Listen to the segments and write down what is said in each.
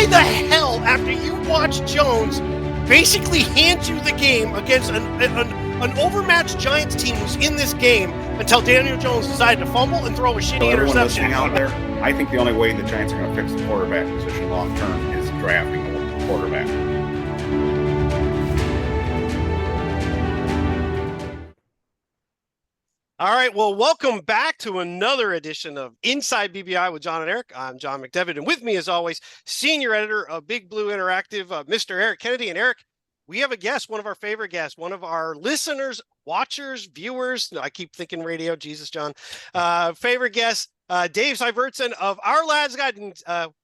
why the hell, after you watch Jones basically hand you the game against an overmatched Giants team who's in this game until Daniel Jones decided to fumble and throw a shitty interception out there, I think the only way the Giants are going to fix the quarterback position long term is drafting a quarterback. All right, well, welcome back to another edition of Inside BBI with John and Eric. I'm John McDevitt, and with me, as always, senior editor of Big Blue Interactive, Mr. Eric Kennedy. And Eric, we have a guest, one of our favorite guests, one of our listeners, watchers, viewers. No, I keep thinking radio. Jesus, John. Favorite guest, Dave Syvertsen of Ourlads Scouting.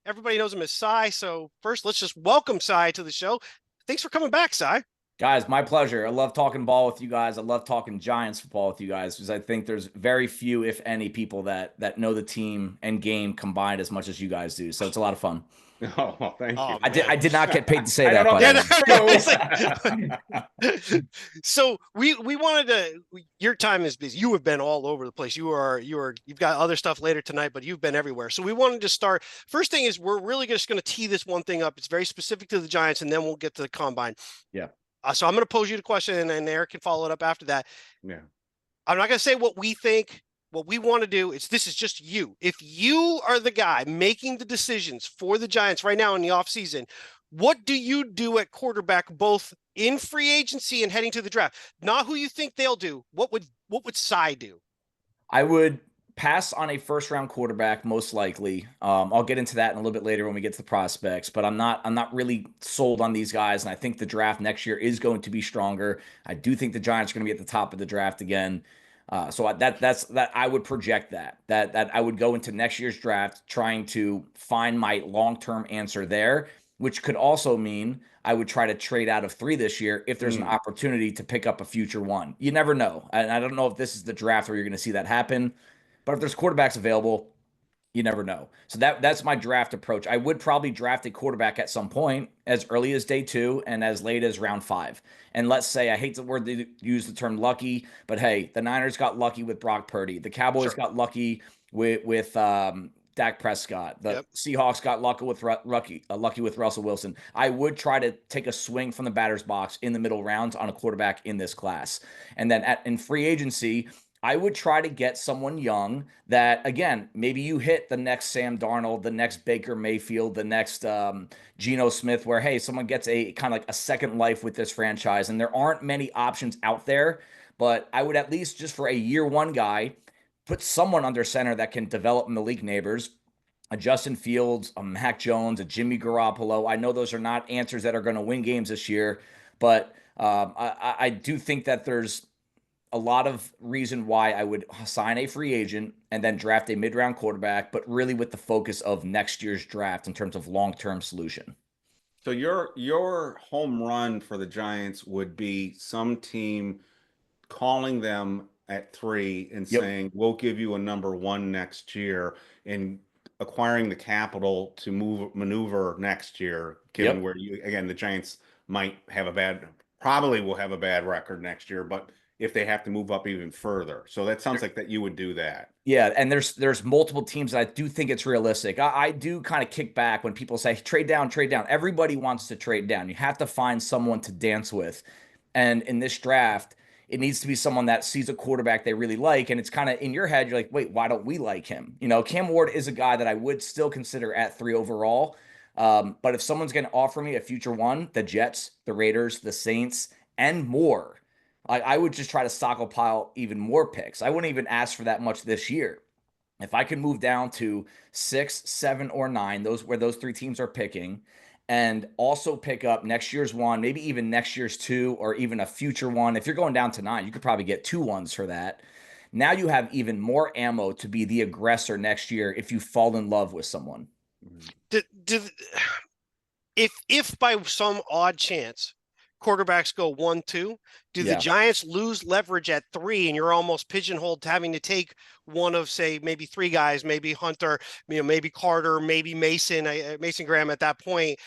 Everybody knows him as Cy. So first, let's just welcome Cy to the show. Thanks for coming back, Cy. Guys, my pleasure. I love talking ball with you guys. I love talking Giants football with you guys because I think there's very few, if any, people that know the team and game combined as much as you guys do. So it's a lot of fun. Oh, well, thank you. I did not get paid to say that. So we wanted to. Your time is busy. You have been all over the place. You've got other stuff later tonight, but you've been everywhere. So we wanted to start. First thing is we're really just going to tee this one thing up. It's very specific to the Giants, and then we'll get to the combine. Yeah. So I'm going to pose you the question, and Eric can follow it up after that. Yeah. I'm not going to say what we think. What we want to do is this is just you. If you are the guy making the decisions for the Giants right now in the offseason, what do you do at quarterback, both in free agency and heading to the draft? Not who you think they'll do. What would Cy do? I would pass on a first-round quarterback, most likely. I'll get into that in a little bit later when we get to the prospects, but I'm not really sold on these guys, and I think the draft next year is going to be stronger. I do think the Giants are going to be at the top of the draft again. So that's I would project that I would go into next year's draft trying to find my long-term answer there, which could also mean I would try to trade out of 3 this year if there's an opportunity to pick up a future one. You never know. And I don't know if this is the draft where you're going to see that happen. But if there's quarterbacks available, you never know. So that's my draft approach. I would probably draft a quarterback at some point as early as day 2 and as late as round 5. And let's say, I hate the word to use the term lucky, but hey, the Niners got lucky with Brock Purdy. The Cowboys got lucky with Dak Prescott. The Seahawks got lucky with Russell Wilson. I would try to take a swing from the batter's box in the middle rounds on a quarterback in this class. And then in free agency, I would try to get someone young that, again, maybe you hit the next Sam Darnold, the next Baker Mayfield, the next Geno Smith, where, hey, someone gets a kind of like a second life with this franchise. And there aren't many options out there, but I would at least just for a year 1 guy, put someone under center that can develop Malik Neighbors, a Justin Fields, a Mac Jones, a Jimmy Garoppolo. I know those are not answers that are going to win games this year, but I do think that there's a lot of reason why I would sign a free agent and then draft a mid-round quarterback, but really with the focus of next year's draft in terms of long-term solution. So your home run for the Giants would be some team calling them at 3 and saying, we'll give you a number 1 next year, and acquiring the capital to maneuver next year, given where the Giants probably will have a bad record next year, but if they have to move up even further. So that sounds like that you would do that. Yeah, and there's multiple teams that I do think it's realistic. I do kind of kick back when people say, trade down. Everybody wants to trade down. You have to find someone to dance with. And in this draft, it needs to be someone that sees a quarterback they really like, and it's kind of in your head, you're like, wait, why don't we like him? You know, Cam Ward is a guy that I would still consider at 3 overall. But if someone's going to offer me a future 1, the Jets, the Raiders, the Saints, and more, I would just try to stockpile even more picks. I wouldn't even ask for that much this year. If I can move down to 6, 7, or 9, where those 3 teams are picking, and also pick up next year's 1, maybe even next year's 2, or even a future 1. If you're going down to 9, you could probably get 2 1s for that. Now you have even more ammo to be the aggressor next year if you fall in love with someone. If by some odd chance quarterbacks go 1, 2, do the Giants lose leverage at 3 and you're almost pigeonholed to having to take one of, say, maybe 3 guys, maybe Hunter, maybe Carter, maybe Mason Graham at that point?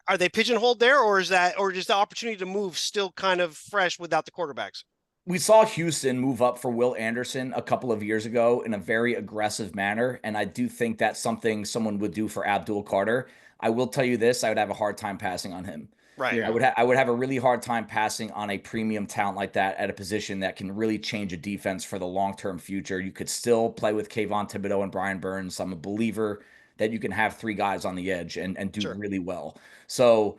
Are they pigeonholed there, or is the opportunity to move still kind of fresh without the quarterbacks? we saw Houston move up for Will Anderson a couple of years ago in a very aggressive manner, and I do think that's something someone would do for Abdul Carter. I will tell you this, I would have a hard time passing on him. Right. Yeah. I would have a really hard time passing on a premium talent like that at a position that can really change a defense for the long-term future. You could still play with Kayvon Thibodeau and Brian Burns. I'm a believer that you can have three guys on the edge and do Sure. really well. So,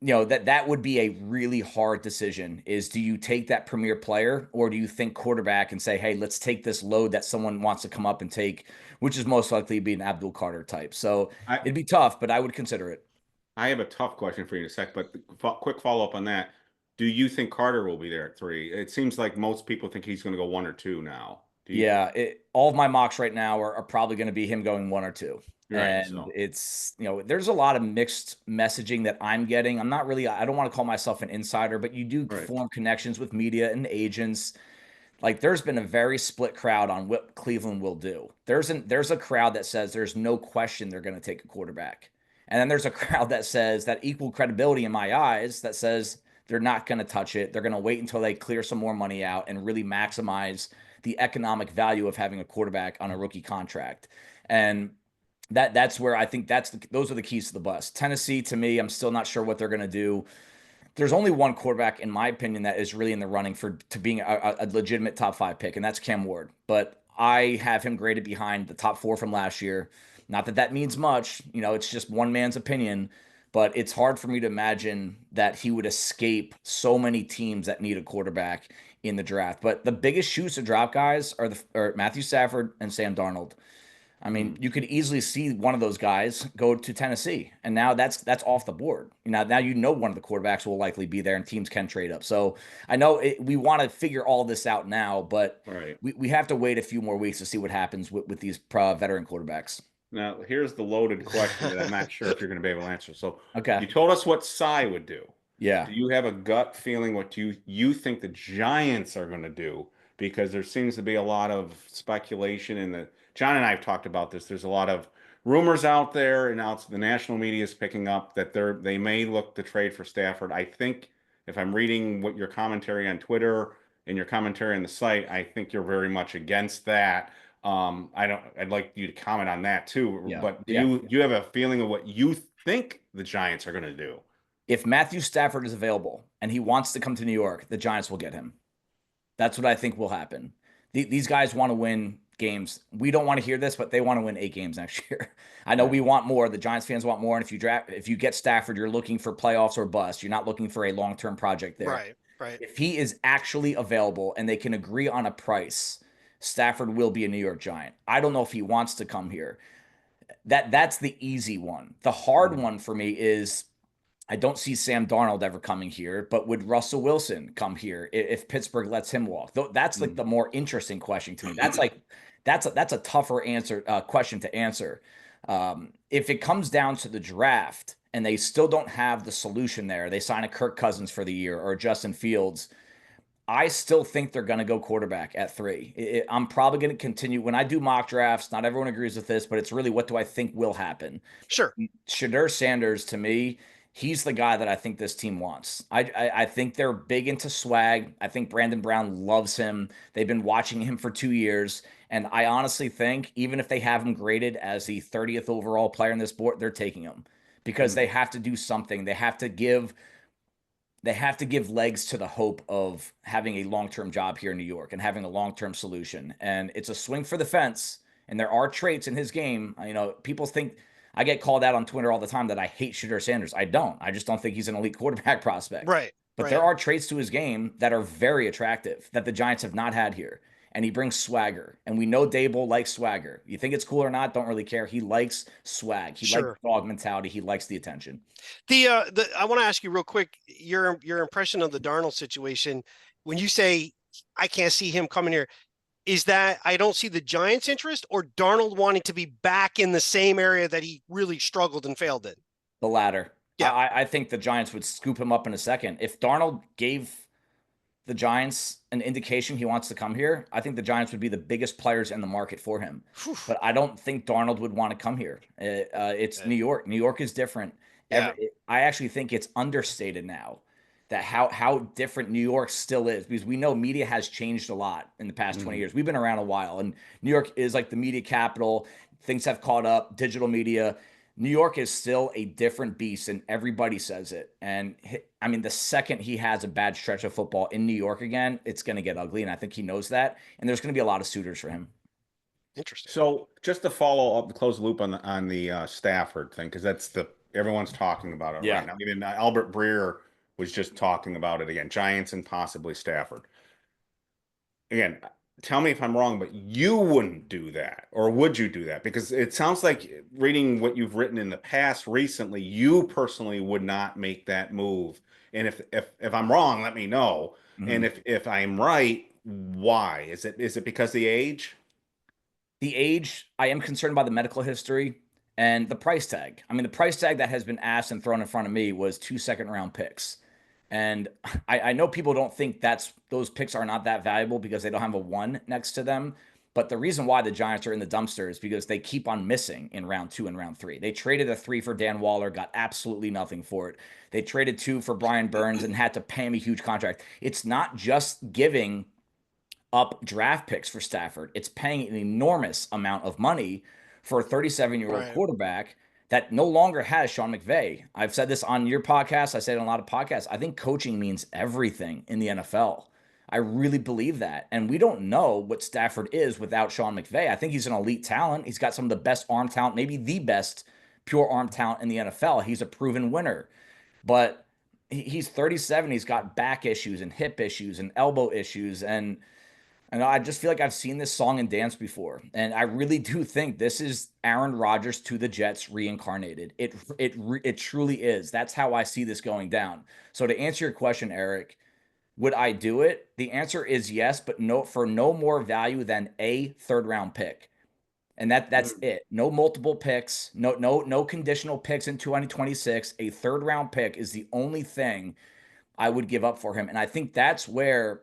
that would be a really hard decision. Is, do you take that premier player, or do you think quarterback and say, hey, let's take this load that someone wants to come up and take, which is most likely to be an Abdul Carter type. So I it'd be tough, but I would consider it. I have a tough question for you in a sec, but quick follow up on that. Do you think Carter will be there at 3? It seems like most people think he's going to go 1 or 2 now. Do you? Yeah, all of my mocks right now are probably going to be him going 1 or 2. Right. And So it's, there's a lot of mixed messaging that I'm getting. I don't want to call myself an insider, but you do right. form connections with media and agents. Like, there's been a very split crowd on what Cleveland will do. There's a crowd that says there's no question they're going to take a quarterback. And then there's a crowd that says, that equal credibility in my eyes, that says they're not going to touch it. They're going to wait until they clear some more money out and really maximize the economic value of having a quarterback on a rookie contract. And that's where I think those are the keys to the bus. Tennessee, to me, I'm still not sure what they're going to do. There's only one quarterback, in my opinion, that is really in the running to being a legitimate top 5 pick, and that's Cam Ward. But I have him graded behind the top 4 from last year. Not that that means much, it's just one man's opinion, but it's hard for me to imagine that he would escape so many teams that need a quarterback in the draft. But the biggest shoes to drop, guys, are Matthew Stafford and Sam Darnold. I mean, you could easily see one of those guys go to Tennessee, and now that's off the board. Now one of the quarterbacks will likely be there, and teams can trade up. So I know we want to figure all this out now, but Right. we have to wait a few more weeks to see what happens with these veteran quarterbacks. Now, here's the loaded question that I'm not sure if you're going to be able to answer. So, Okay. you told us what Cy would do. Yeah. Do you have a gut feeling what you think the Giants are going to do? Because there seems to be a lot of speculation in the John and I have talked about this. There's a lot of rumors out there, and now the national media is picking up that they may look to trade for Stafford. I think if I'm reading what your commentary on Twitter and your commentary on the site, I think you're very much against that. I'd like you to comment on that too. Yeah. But do Yeah. you have a feeling of what you think the Giants are going to do? If Matthew Stafford is available and he wants to come to New York, the Giants will get him. That's what I think will happen. These guys want to win games. We don't want to hear this, but they want to win 8 games next year. I know we want more. The Giants fans want more. And if you get Stafford, you're looking for playoffs or bust. You're not looking for a long-term project there. Right. Right. If he is actually available and they can agree on a price, Stafford will be a New York Giant. I don't know if he wants to come here. That's the easy one. The hard one for me is, I don't see Sam Darnold ever coming here, but would Russell Wilson come here if Pittsburgh lets him walk? That's like the more interesting question to me. That's a tougher question to answer. If it comes down to the draft and they still don't have the solution there, they sign a Kirk Cousins for the year or Justin Fields, I still think they're going to go quarterback at 3. I'm probably going to continue. When I do mock drafts, not everyone agrees with this, but it's really, what do I think will happen? Sure. Shedeur Sanders, to me, he's the guy that I think this team wants. I think they're big into swag. I think Brandon Brown loves him. They've been watching him for 2 years. And I honestly think even if they have him graded as the 30th overall player in this board, they're taking him because they have to do something. They have to give legs to the hope of having a long-term job here in New York and having a long-term solution. And it's a swing for the fence. And there are traits in his game. People think, I get called out on Twitter all the time that I hate Shedeur Sanders. I don't. I just don't think he's an elite quarterback prospect. Right. But there are traits to his game that are very attractive that the Giants have not had here. And he brings swagger. And we know Dable likes swagger. You think it's cool or not, don't really care. He likes swag. He likes dog mentality. He likes the attention. I want to ask you real quick, your impression of the Darnold situation. When you say, I can't see him coming here, is that I don't see the Giants' interest or Darnold wanting to be back in the same area that he really struggled and failed in? The latter. Yeah. I think the Giants would scoop him up in a second. If Darnold gave the Giants an indication he wants to come here, I think the Giants would be the biggest players in the market for him. But I don't think Darnold would want to come here. It's New York. New York is different. Yeah. I actually think it's understated now that how different New York still is, because we know media has changed a lot in the past 20 years. We've been around a while, and New York is like the media capital. Things have caught up, digital media. New York is still a different beast, and everybody says it. And I mean, the second he has a bad stretch of football in New York again, it's going to get ugly, and I think he knows that. And there's going to be a lot of suitors for him. Interesting. So just to follow up, close the loop on the Stafford thing, because that's the everyone's talking about it Yeah. right now. Even Albert Breer was just talking about it again. Giants and possibly Stafford. Again, tell me if I'm wrong, but you wouldn't do that, or would you do that? Because it sounds like reading what you've written in the past recently, you personally would not make that move. And if I'm wrong, let me know. And if I'm right, why? Is it because of the age? The age, I am concerned by the medical history and the price tag. I mean, the price tag that has been asked and thrown in front of me was 2 second-round picks. And I know people don't think those picks are not that valuable because they don't have a one next to them. But the reason why the Giants are in the dumpster is because they keep on missing in round 2 and round 3. They traded a 3 for Dan Waller, got absolutely nothing for it. They traded 2 for Brian Burns and had to pay him a huge contract. It's not just giving up draft picks for Stafford. It's paying an enormous amount of money for a 37-year-old Right. quarterback that no longer has Sean McVay. I've said this on your podcast. I said it on a lot of podcasts. I think coaching means everything in the NFL. I really believe that. And we don't know what Stafford is without Sean McVay. I think he's an elite talent. He's got some of the best arm talent, maybe the best pure arm talent in the NFL. He's a proven winner. But he's 37. He's got back issues and hip issues and elbow issues. And I just feel like I've seen this song and dance before, and I really do think this is Aaron Rodgers to the Jets reincarnated. It truly is. That's how I see this going down. So to answer your question, Eric, would I do it? The answer is yes, but no, for no more value than a third-round pick, and that's it. No multiple picks, no conditional picks in 2026. A third-round pick is the only thing I would give up for him, and I think that's where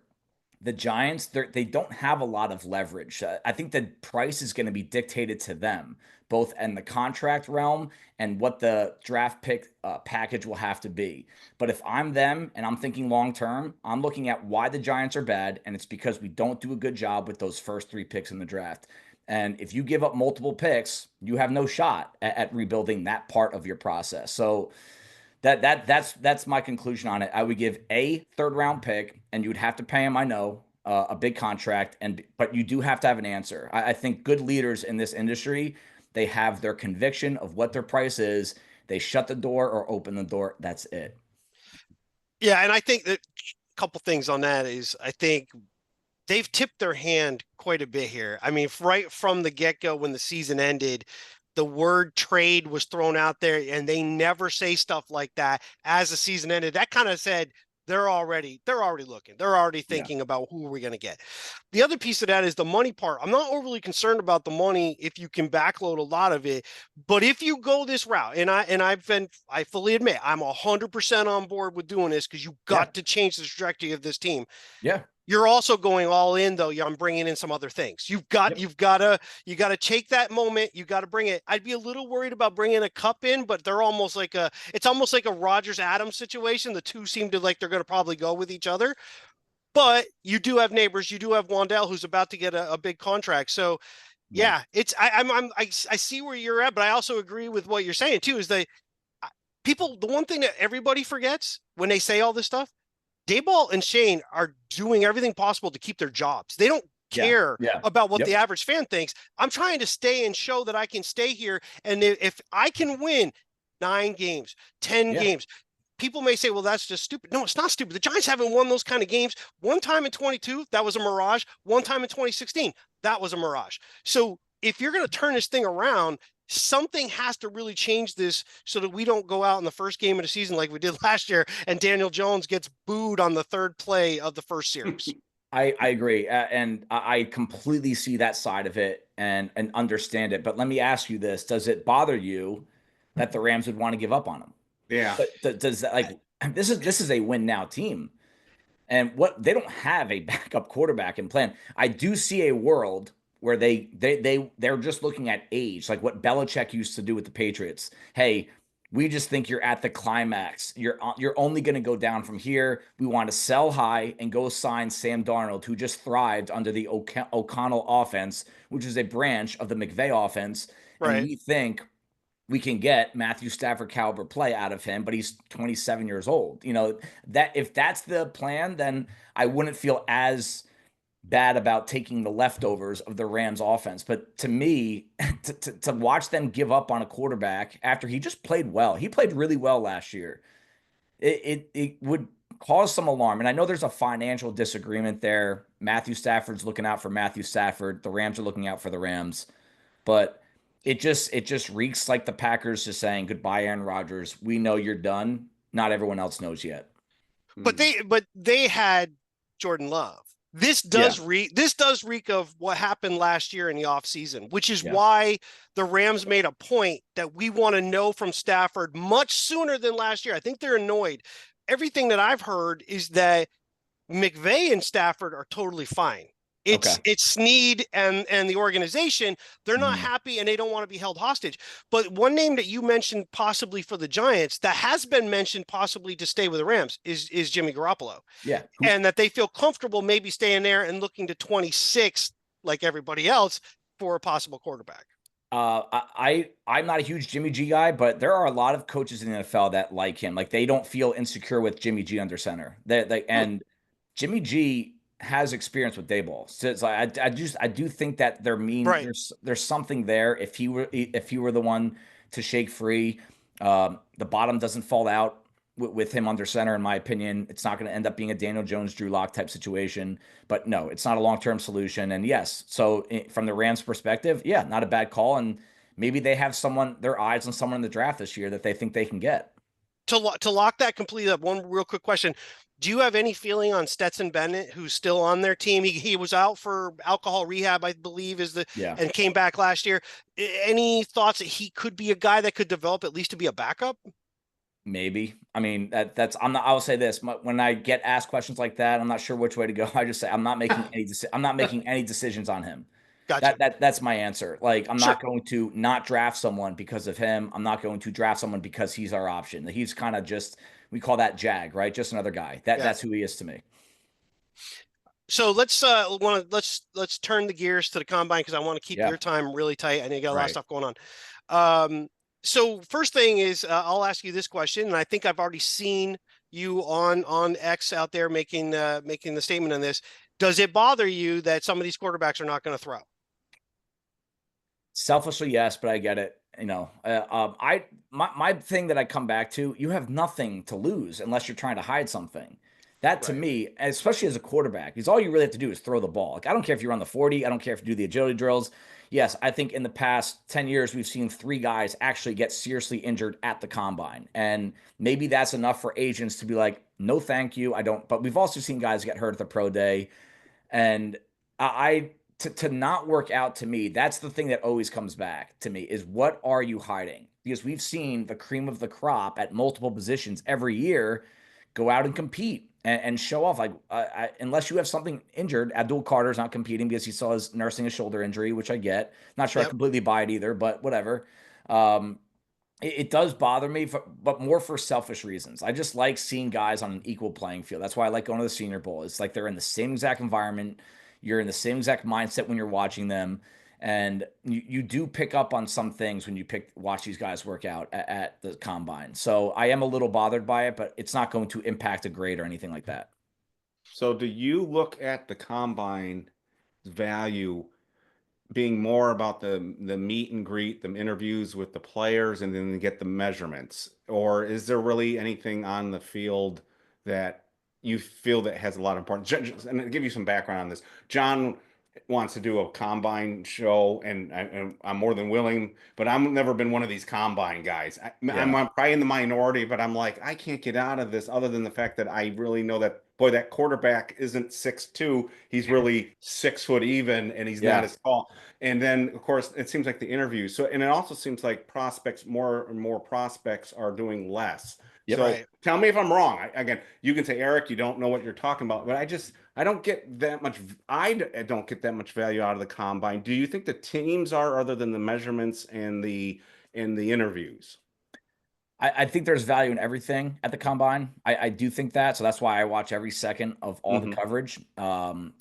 the Giants, they don't have a lot of leverage. I think the price is going to be dictated to them, both in the contract realm and what the draft pick package will have to be. But if I'm them and I'm thinking long term, I'm looking at why the Giants are bad, and it's because we don't do a good job with those first 3 picks in the draft. And if you give up multiple picks, you have no shot at rebuilding that part of your process. So that's my conclusion on it. I would give a third-round pick, and you would have to pay him. I know a big contract, but you do have to have an answer. I think good leaders in this industry, they have their conviction of what their price is. They shut the door or open the door. That's it. Yeah, and I think that a couple things on that is I think they've tipped their hand quite a bit here. I mean, right from the get-go when the season ended, the word trade was thrown out there, and they never say stuff like that as the season ended. That kind of said they're already looking. They're already thinking about who are we going to get. The other piece of that is the money part. I'm not overly concerned about the money if you can backload a lot of it, but if you go this route, and I fully admit I'm 100% on board with doing this because you got to change the trajectory of this team. Yeah. You're also going all in, though. I'm bringing in some other things. You got to take that moment. You got to bring it. I'd be a little worried about bringing a cup in, but it's almost like a Rodgers Adams situation. The two seem to like they're going to probably go with each other. But you do have neighbors. You do have Wandell, who's about to get a big contract. So I see where you're at, but I also agree with what you're saying too. Is the one thing that everybody forgets when they say all this stuff. Daboll and Shane are doing everything possible to keep their jobs. They don't care about what the average fan thinks. I'm trying to stay and show that I can stay here. And if I can win 9 games, 10 games, people may say, well, that's just stupid. No, it's not stupid. The Giants haven't won those kind of games. One time in 22, that was a mirage. One time in 2016, that was a mirage. So if you're going to turn this thing around, something has to really change this so that we don't go out in the first game of the season like we did last year and Daniel Jones gets booed on the 3rd play of the first series. I agree. And I completely see that side of it and understand it. But let me ask you this. Does it bother you that the Rams would want to give up on him? Yeah. Does that, like, this is a win now team. And what they don't have a backup quarterback in plan. I do see a world where they're just looking at age, like what Belichick used to do with the Patriots. Hey, We just think you're at the climax. You're only going to go down from here. We want to sell high and go sign Sam Darnold, who just thrived under the O'Connell offense, which is a branch of the McVay offense. And Right. we think we can get Matthew Stafford caliber play out of him, but he's 27 years old. That if that's the plan, then I wouldn't feel as bad about taking the leftovers of the Rams offense. But to me, to watch them give up on a quarterback after he just played well, he played really well last year. It would cause some alarm. And I know there's a financial disagreement there. Matthew Stafford's looking out for Matthew Stafford. The Rams are looking out for the Rams. But it just reeks like the Packers just saying goodbye, Aaron Rodgers. We know you're done. Not everyone else knows yet. But they had Jordan Love. This Yeah. does reek of what happened last year in the offseason, which is Yeah. why the Rams made a point that we want to know from Stafford much sooner than last year. I think they're annoyed. Everything that I've heard is that McVay and Stafford are totally fine. It's Snead and the organization. They're not happy and they don't want to be held hostage. But one name that you mentioned possibly for the Giants that has been mentioned possibly to stay with the Rams is Jimmy Garoppolo. Yeah. And that they feel comfortable maybe staying there and looking to 26 like everybody else for a possible quarterback. I'm not a huge Jimmy G guy, but there are a lot of coaches in the NFL that like him. Like they don't feel insecure with Jimmy G under center. And Jimmy G has experience with Dayball. So it's like I do think that Right. there's something there. If he were the one to shake free, the bottom doesn't fall out with him under center. In my opinion, it's not going to end up being a Daniel Jones, Drew Lock type situation. But no, it's not a long-term solution. And yes, so from the Rams' perspective, yeah, not a bad call. And maybe they have their eyes on someone in the draft this year that they think they can get. To lock that completely up, one real quick question. Do you have any feeling on Stetson Bennett, who's still on their team? He was out for alcohol rehab, I believe, and came back last year. Any thoughts that he could be a guy that could develop at least to be a backup? Maybe. I mean, I will say this, when I get asked questions like that, I'm not sure which way to go. I just say I'm not making any decisions on him. Gotcha. That's my answer. Like I'm Sure. not going to not draft someone because of him. I'm not going to draft someone because he's our option. He's kind of just, we call that Jag, right? Just another guy. That's who he is to me. So let's turn the gears to the combine because I want to keep your time really tight. I know you got a lot of stuff going on. So first thing is I'll ask you this question, and I think I've already seen you on X out there making the statement on this. Does it bother you that some of these quarterbacks are not going to throw? Selfishly, yes, but I get it. My thing that I come back to, you have nothing to lose unless you're trying to hide something. That to me, especially as a quarterback, is all you really have to do is throw the ball. Like I don't care if you run the 40, I don't care if you do the agility drills. Yes, I think in the past 10 years we've seen 3 guys actually get seriously injured at the combine. And maybe that's enough for agents to be like, "No, thank you. I don't." But we've also seen guys get hurt at the pro day. And to not work out, to me, that's the thing that always comes back to me is what are you hiding? Because we've seen the cream of the crop at multiple positions every year go out and compete and show off. Like unless you have something injured, Abdul Carter's not competing because he still is nursing a shoulder injury, which I get. Not sure I completely buy it either, but whatever. It does bother me, but more for selfish reasons. I just like seeing guys on an equal playing field. That's why I like going to the Senior Bowl. It's like they're in the same exact environment. You're in the same exact mindset when you're watching them. And you do pick up on some things when you watch these guys work out at the combine. So I am a little bothered by it, but it's not going to impact a grade or anything like that. So do you look at the combine value being more about the meet and greet, the interviews with the players, and then get the measurements? Or is there really anything on the field that you feel that has a lot of importance? And I'll give you some background on this. John wants to do a combine show, and I'm more than willing, but I've never been one of these combine guys. I'm probably in the minority, but I'm like, I can't get out of this other than the fact that I really know that, boy, that quarterback isn't 6'2". He's really 6 foot even, and he's not as tall. And then, of course, it seems like the interviews. So, and it also seems like more and more prospects are doing less. So tell me if I'm wrong. Again, you can say, Eric, you don't know what you're talking about, but I don't get that much. I don't get that much value out of the combine. Do you think the teams are, other than the measurements and the interviews? I think there's value in everything at the combine. I do think that. So that's why I watch every second of all the coverage,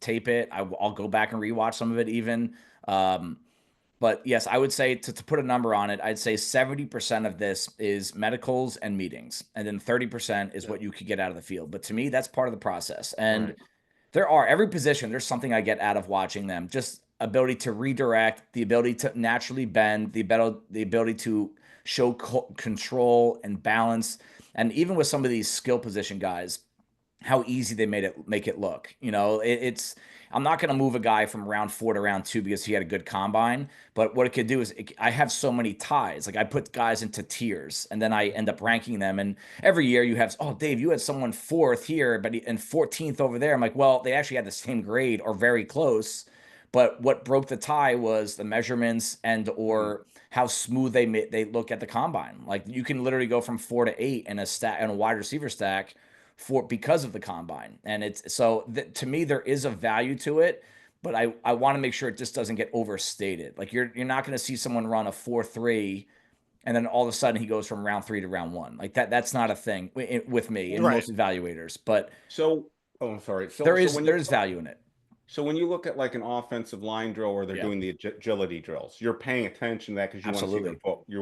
tape it. I'll go back and rewatch some of it even. Um, but yes, I would say to put a number on it, I'd say 70% of this is medicals and meetings. And then 30% is what you could get out of the field. But to me, that's part of the process. And every position, there's something I get out of watching them. Just ability to redirect, the ability to naturally bend, the ability to show control and balance. And even with some of these skill position guys, how easy they make it look. It's I'm not going to move a guy from round 4 to round 2 because he had a good combine. But what it could do is I have so many ties. Like I put guys into tiers and then I end up ranking them. And every year you have, oh, Dave, you had someone 4th here, and 14th over there. I'm like, well, they actually had the same grade or very close. But what broke the tie was the measurements and or how smooth they look at the combine. Like you can literally go from 4 to 8 in a wide receiver stack because of the combine. And it's so to me, there is a value to it, but I want to make sure it just doesn't get overstated. Like you're not going to see someone run a 4.3 and then all of a sudden he goes from round 3 to round 1. Like that's not a thing with me and most evaluators. But I'm sorry. There is value in it. So when you look at like an offensive line drill where they're doing the agility drills, you're paying attention to that because you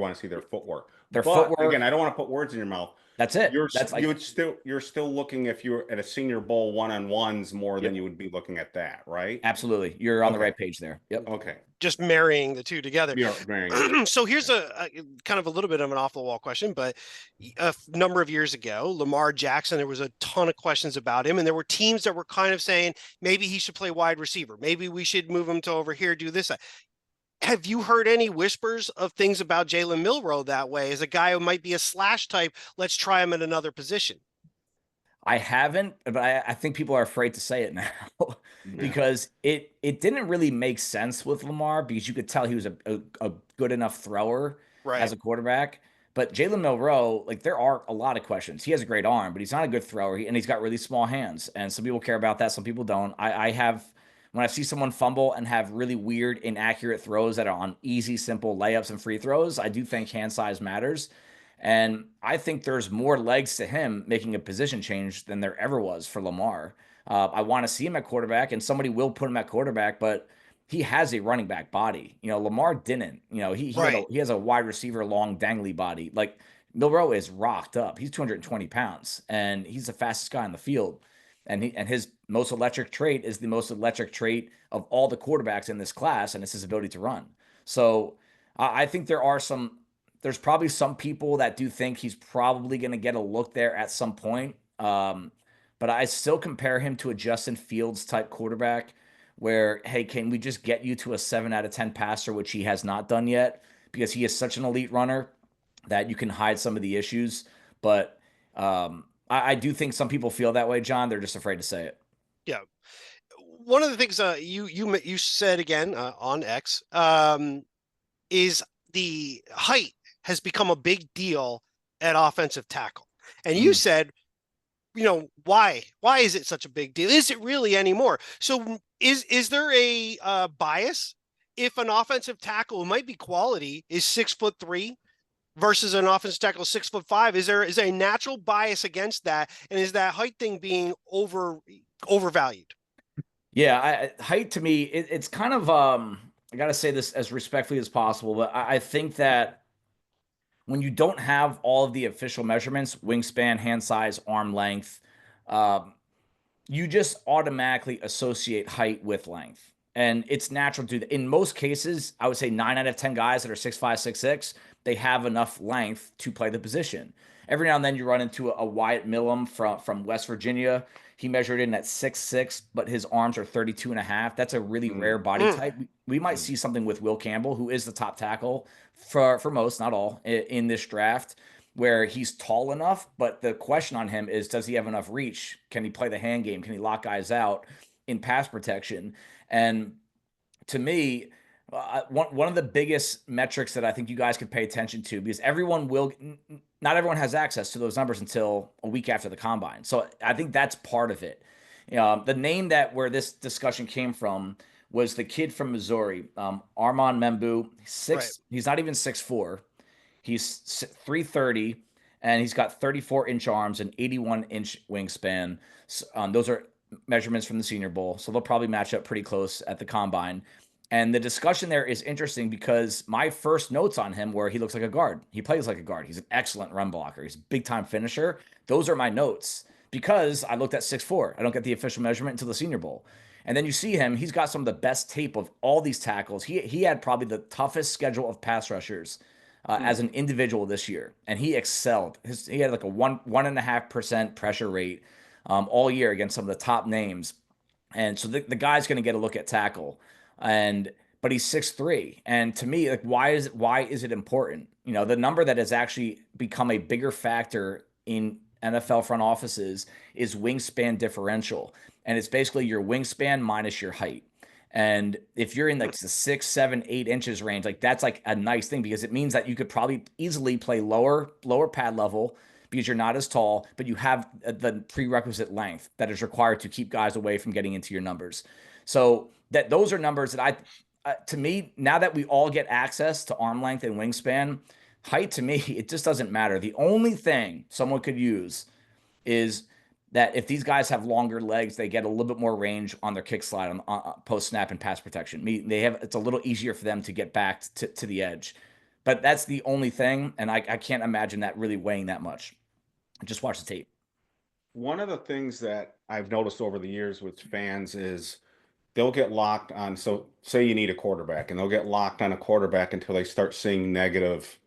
want to see their footwork. Footwork. Again, I don't want to put words in your mouth. That's it. You're still looking, if you're at a Senior Bowl one-on-ones more than you would be looking at that, right? Absolutely. You're on the right page there. Yep. Okay. Just marrying the two together. Yeah, so here's a kind of a little bit of an off the wall question, but a number of years ago, Lamar Jackson, there was a ton of questions about him, and there were teams that were kind of saying maybe he should play wide receiver. Maybe we should move him to over here, do this. Have you heard any whispers of things about Jalen Milroe that way as a guy who might be a slash type? Let's try him at another position. I haven't, but I think people are afraid to say it now because it didn't really make sense with Lamar because you could tell he was a good enough thrower as a quarterback. But Jalen Milroe, like there are a lot of questions. He has a great arm, but he's not a good thrower, and he's got really small hands. And some people care about that, some people don't. When I see someone fumble and have really weird, inaccurate throws that are on easy, simple layups and free throws, I do think hand size matters. And I think there's more legs to him making a position change than there ever was for Lamar. I want to see him at quarterback, and somebody will put him at quarterback, but he has a running back body. Lamar didn't. He has a wide receiver, long, dangly body. Like Milroe is rocked up. He's 220 pounds, and he's the fastest guy on the field. And his most electric trait is the most electric trait of all the quarterbacks in this class, and it's his ability to run. So I think there's probably some people that do think he's probably going to get a look there at some point. But I still compare him to a Justin Fields type quarterback where, hey, can we just get you to a 7 out of 10 passer, which he has not done yet because he is such an elite runner that you can hide some of the issues. But I do think some people feel that way, John. They're just afraid to say it. Yeah. One of the things you said again on X is the height has become a big deal at offensive tackle. And you said, why is it such a big deal? Is it really anymore? So is there a bias if an offensive tackle who might be quality is 6'3" versus an offensive tackle 6'5"? Is there a natural bias against that? And is that height thing being overvalued? Yeah, height to me, it's kind of I got to say this as respectfully as possible, but I think that when you don't have all of the official measurements, wingspan, hand size, arm length, you just automatically associate height with length. And it's natural to do that. In most cases, I would say 9 out of 10 guys that are 6'5", 6'6", they have enough length to play the position. Every now and then you run into a Wyatt Millum from West Virginia. He measured in at 6'6", but his arms are 32 and a half. That's a really rare body type. We might see something with Will Campbell, who is the top tackle for most, not all, in this draft, where he's tall enough, but the question on him is, does he have enough reach? Can he play the hand game? Can he lock guys out in pass protection? And to me, one of the biggest metrics that I think you guys could pay attention to, because not everyone has access to those numbers until a week after the combine. So I think that's part of it. The name where this discussion came from was the kid from Missouri, Armand Membu. He's not even 6'4". He's 330, and he's got 34-inch arms and 81-inch wingspan. Those are measurements from the Senior Bowl, so they'll probably match up pretty close at the combine. And the discussion there is interesting because my first notes on him were he looks like a guard. He plays like a guard. He's an excellent run blocker. He's a big time finisher. Those are my notes because I looked at 6'4". I don't get the official measurement until the Senior Bowl. And then you see him, he's got some of the best tape of all these tackles. He had probably the toughest schedule of pass rushers as an individual this year, and he excelled. He had like a 1.5% pressure rate all year against some of the top names. And so the guy's going to get a look at tackle. But he's 6'3", and to me, like, why is it important? You know, the number that has actually become a bigger factor in NFL front offices is wingspan differential, and it's basically your wingspan minus your height. And if you're in like the 6, 7, 8 inches range, like that's like a nice thing because it means that you could probably easily play lower pad level because you're not as tall, but you have the prerequisite length that is required to keep guys away from getting into your numbers. So those are numbers that to me, now that we all get access to arm length and wingspan, height to me, it just doesn't matter. The only thing someone could use is that if these guys have longer legs, they get a little bit more range on their kick slide on post snap and pass protection. It's a little easier for them to get back to the edge, but that's the only thing. And I can't imagine that really weighing that much. Just watch the tape. One of the things that I've noticed over the years with fans is they'll get locked on. So say you need a quarterback, and they'll get locked on a quarterback until they start seeing negative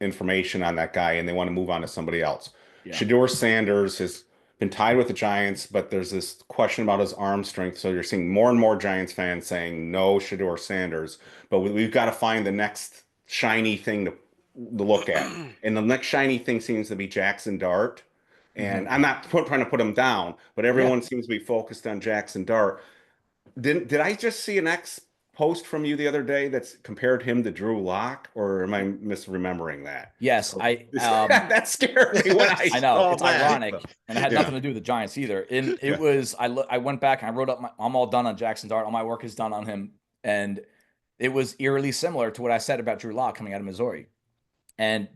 information on that guy and they want to move on to somebody else. Yeah. Shedeur Sanders has been tied with the Giants, but there's this question about his arm strength. So you're seeing more and more Giants fans saying no Shedeur Sanders, but we've got to find the next shiny thing to look at. And the next shiny thing seems to be Jackson Dart. And I'm not trying to put him down, but everyone seems to be focused on Jackson Dart. Did I just see an post from you the other day that's compared him to Drew Lock, or am I misremembering that? Yes, so, that scared me when I know it's ironic, and it had nothing to do with the Giants either. And it was I went back and I wrote up I'm all done on Jackson Dart. All my work is done on him, and it was eerily similar to what I said about Drew Lock coming out of Missouri. And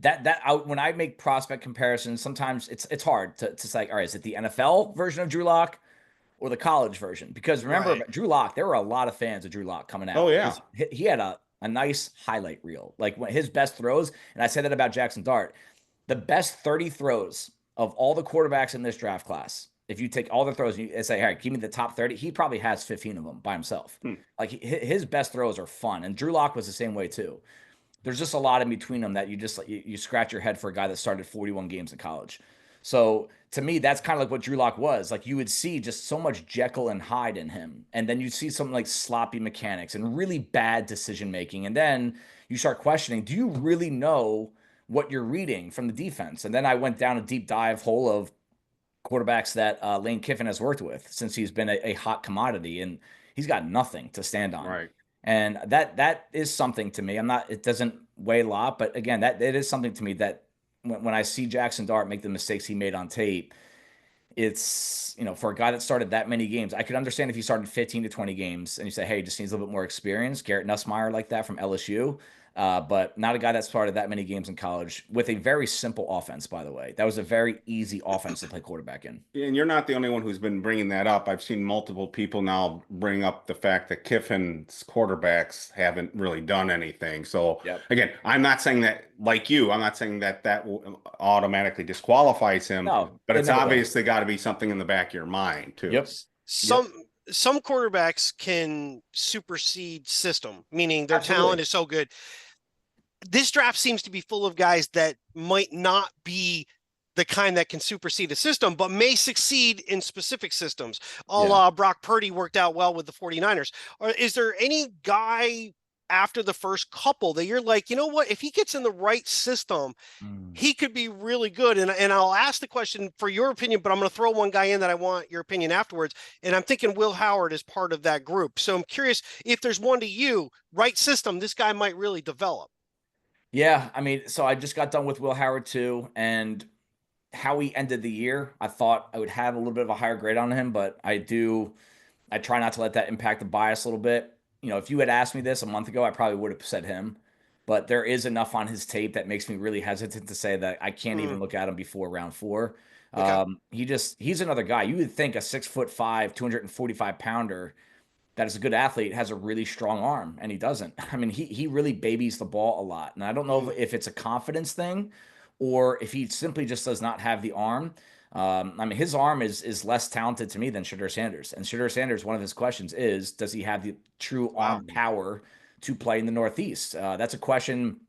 when I make prospect comparisons, sometimes it's hard to say, all right, is it the NFL version of Drew Lock or the college version? Because remember, Drew Lock, there were a lot of fans of Drew Lock coming out. Oh, yeah. He had a nice highlight reel. Like when his best throws, and I said that about Jackson Dart, the best 30 throws of all the quarterbacks in this draft class, if you take all the throws and you say, all right, give me the top 30, he probably has 15 of them by himself. Like his best throws are fun. And Drew Lock was the same way too. There's just a lot in between them that you just you scratch your head for a guy that started 41 games in college. So to me, that's kind of like what Drew Lock was. Like you would see just so much Jekyll and Hyde in him. And then you see some like sloppy mechanics and really bad decision making. And then you start questioning, do you really know what you're reading from the defense? And then I went down a deep dive hole of quarterbacks that Lane Kiffin has worked with since he's been a hot commodity. And he's got nothing to stand on. Right. And that is something to me. It doesn't weigh a lot, but again, that is something to me that when I see Jackson Dart make the mistakes he made on tape, it's, for a guy that started that many games, I could understand if he started 15 to 20 games and you say, hey, he just needs a little bit more experience. Garrett Nussmeier like that from LSU. But not a guy that started that many games in college with a very simple offense, by the way. That was a very easy offense to play quarterback in. And you're not the only one who's been bringing that up. I've seen multiple people now bring up the fact that Kiffin's quarterbacks haven't really done anything. So, again, I'm not saying that, like you, I'm not saying that automatically disqualifies him. No, but it's obviously got to be something in the back of your mind, too. Yep. Some quarterbacks can supersede system, meaning their talent is so good. This draft seems to be full of guys that might not be the kind that can supersede a system, but may succeed in specific systems. A la Brock Purdy worked out well with the 49ers. Or is there any guy after the first couple that you're like, you know what, if he gets in the right system, he could be really good? And I'll ask the question for your opinion, but I'm going to throw one guy in that I want your opinion afterwards. And I'm thinking Will Howard is part of that group. So I'm curious if there's one to you, right system, this guy might really develop. Yeah, so I just got done with Will Howard too, and how he ended the year, I thought I would have a little bit of a higher grade on him, but I try not to let that impact the bias a little bit. If you had asked me this a month ago, I probably would have said him. but there is enough on his tape that makes me really hesitant to say that I can't even look at him before round 4. Okay. He's another guy. You would think a 6'5", 245 pounder that is a good athlete has a really strong arm, and he doesn't. I mean, he really babies the ball a lot, and I don't know if it's a confidence thing or if he simply just does not have the arm. I mean, his arm is less talented to me than Shoutout Sanders. And Shoutout Sanders, one of his questions is, does he have the true arm power to play in the Northeast? That's a question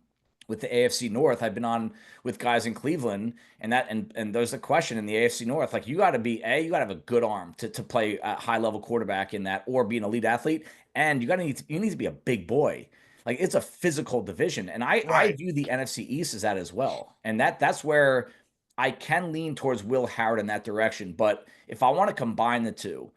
with the AFC North. I've been on with guys in Cleveland, and there's a question in the AFC North. Like, you got to have a good arm to play a high level quarterback in that, or be an elite athlete, and you need to be a big boy. Like, it's a physical division, and I view the NFC East as that as well, and that's where I can lean towards Will Howard in that direction. But if I want to combine the two,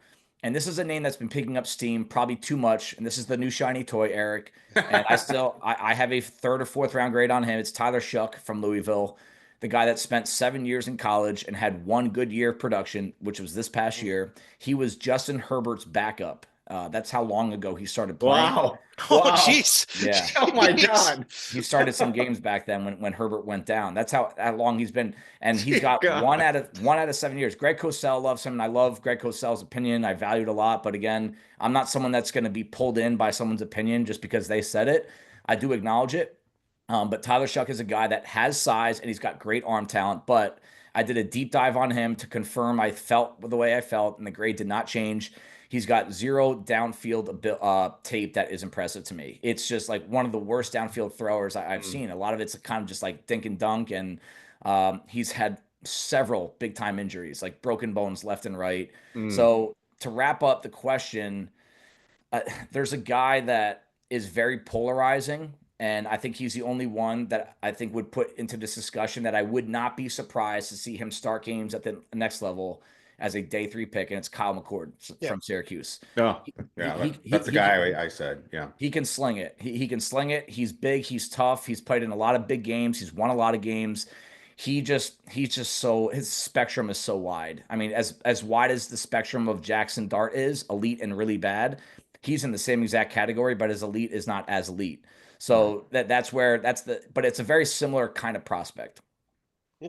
and this is a name that's been picking up steam probably too much, and this is the new shiny toy, Eric. And I have a 3rd or 4th round grade on him. It's Tyler Shuck from Louisville, the guy that spent 7 years in college and had 1 good year of production, which was this past year. He was Justin Herbert's backup. That's how long ago he started playing. Wow. Oh, jeez. Yeah. Oh my God. He started some games back then when Herbert went down. That's how long he's been. And he's got God. 1 out of 7 years. Greg Cosell loves him, and I love Greg Cosell's opinion. I value it a lot. But again, I'm not someone that's going to be pulled in by someone's opinion just because they said it. I do acknowledge it. But Tyler Shuck is a guy that has size, and he's got great arm talent. But I did a deep dive on him to confirm I felt the way I felt, and the grade did not change. He's got 0 downfield tape that is impressive to me. It's just like one of the worst downfield throwers I've seen. A lot of it's kind of just like dink and dunk, and he's had several big-time injuries, like broken bones left and right. So to wrap up the question, there's a guy that is very polarizing, and I think he's the only one that I think would put into this discussion that I would not be surprised to see him start games at the next level as a day 3 pick, and it's Kyle McCord from Syracuse. Oh, yeah, that's the guy I said. Yeah, he can sling it. He can sling it. He's big. He's tough. He's played in a lot of big games. He's won a lot of games. He's just so, his spectrum is so wide. I mean, as wide as the spectrum of Jackson Dart is, elite and really bad, he's in the same exact category, but his elite is not as elite. So but it's a very similar kind of prospect.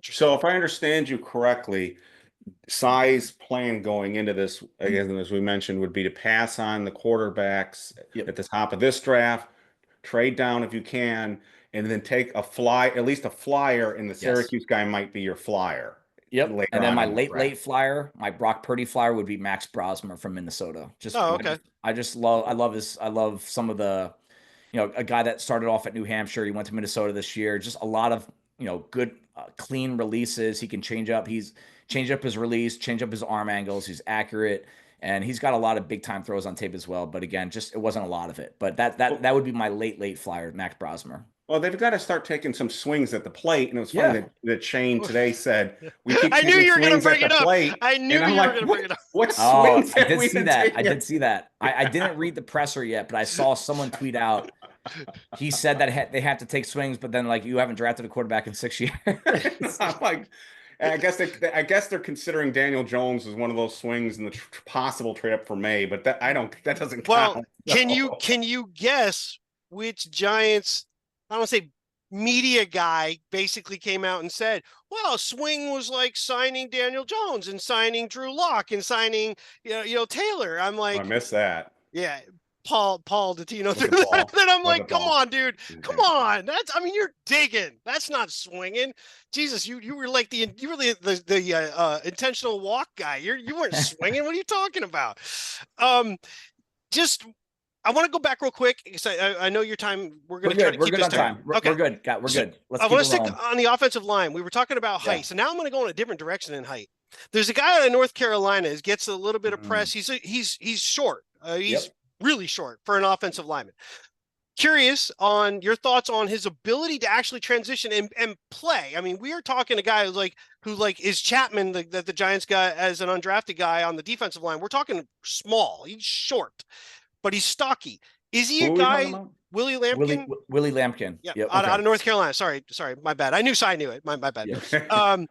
So if I understand you correctly, size plan going into this, again, as we mentioned, would be to pass on the quarterbacks at the top of this draft, trade down if you can, and then take at least a flyer, and the Syracuse guy might be your flyer. Yep. And then my late flyer, my Brock Purdy flyer would be Max Brosmer from Minnesota. Okay. I love some of the, a guy that started off at New Hampshire. He went to Minnesota this year. Just a lot of, good, clean releases. He can change up his release, change up his arm angles. He's accurate, and he's got a lot of big time throws on tape as well. But again, it wasn't a lot of it. But that would be my late flyer, Max Brosmer. Well, they've got to start taking some swings at the plate, and it was funny that Shane today said we keep taking swings at the plate. I knew you were going to bring it up. What swings? I did see that. I did see that. I didn't read the presser yet, but I saw someone tweet out. He said that they have to take swings, but then you haven't drafted a quarterback in 6 years. I'm like, I guess they're considering Daniel Jones as one of those swings in the possible trade up for May, but that doesn't count. Well, can you guess which Giants, I don't say media guy, basically came out and said, well, swing was like signing Daniel Jones and signing Drew Lock and signing Taylor. I'm like, I missed that. Yeah. Paul Dottino threw that. And I'm like, come on, dude. Come on. You're digging. That's not swinging. Jesus, you were like the intentional walk guy. You weren't swinging. What are you talking about? I want to go back real quick because I know your time. We're good on time. Okay. We're good. We're good. I want to stick on the offensive line. We were talking about height, so now I'm going to go in a different direction in height. There's a guy out of North Carolina who gets a little bit of press. He's short. He's really short for an offensive lineman. Curious on your thoughts on his ability to actually transition and play. I mean, we are talking a guy who is Chapman, the Giants guy, as an undrafted guy on the defensive line. We're talking small. He's short, but he's stocky. Is he a guy? Willie Lampkin? Willie Lampkin. Yeah, yep, out of North Carolina. Sorry, my bad. I knew it. My bad. Yep.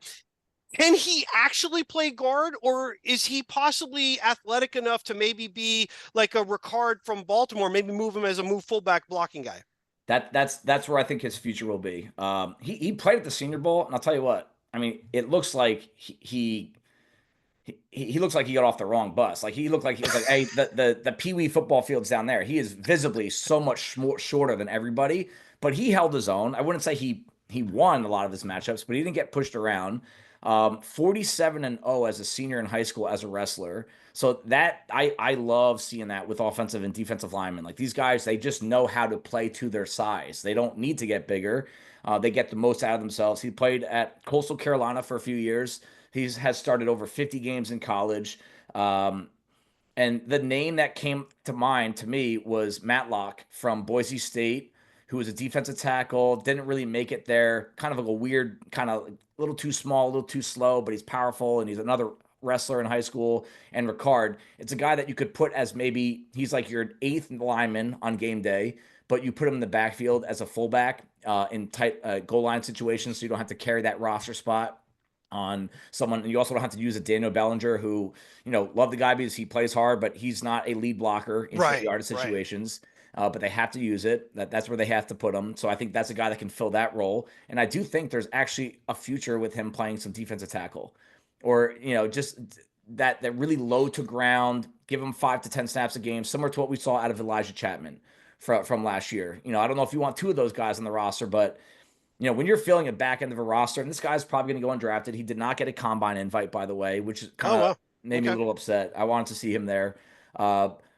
Can he actually play guard, or is he possibly athletic enough to maybe be like a Ricard from Baltimore, maybe move him as a fullback blocking guy? That's where I think his future will be. He played at the Senior Bowl, and I'll tell you what. I mean, it looks like he looks like he got off the wrong bus. Like he looked like he was like, hey, the Pee Wee football field's down there. He is visibly so much shorter than everybody, but he held his own. I wouldn't say he won a lot of his matchups, but he didn't get pushed around. 47-0 as a senior in high school as a wrestler. So that I love seeing that with offensive and defensive linemen. Like these guys, they just know how to play to their size. They don't need to get bigger. They get the most out of themselves. He played at Coastal Carolina for a few years. He has started over 50 games in college. And the name that came to mind to me was Matlock from Boise State, who was a defensive tackle, didn't really make it there. Kind of like a weird, kind of a little too small, a little too slow, but he's powerful, and he's another wrestler in high school. And Ricard, it's a guy that you could put as maybe he's like your eighth lineman on game day, but you put him in the backfield as a fullback in tight goal line situations, so you don't have to carry that roster spot on someone. And you also don't have to use a Daniel Bellinger, who, love the guy because he plays hard, but he's not a lead blocker in short yardage situations. But they have to use it. That's where they have to put him. So I think that's a guy that can fill that role. And I do think there's actually a future with him playing some defensive tackle, or just that really low to ground. Give him 5 to 10 snaps a game, similar to what we saw out of Elijah Chapman from last year. I don't know if you want two of those guys on the roster, but when you're filling a back end of a roster, and this guy's probably going to go undrafted. He did not get a combine invite, by the way, which kind of made me a little upset. I wanted to see him there.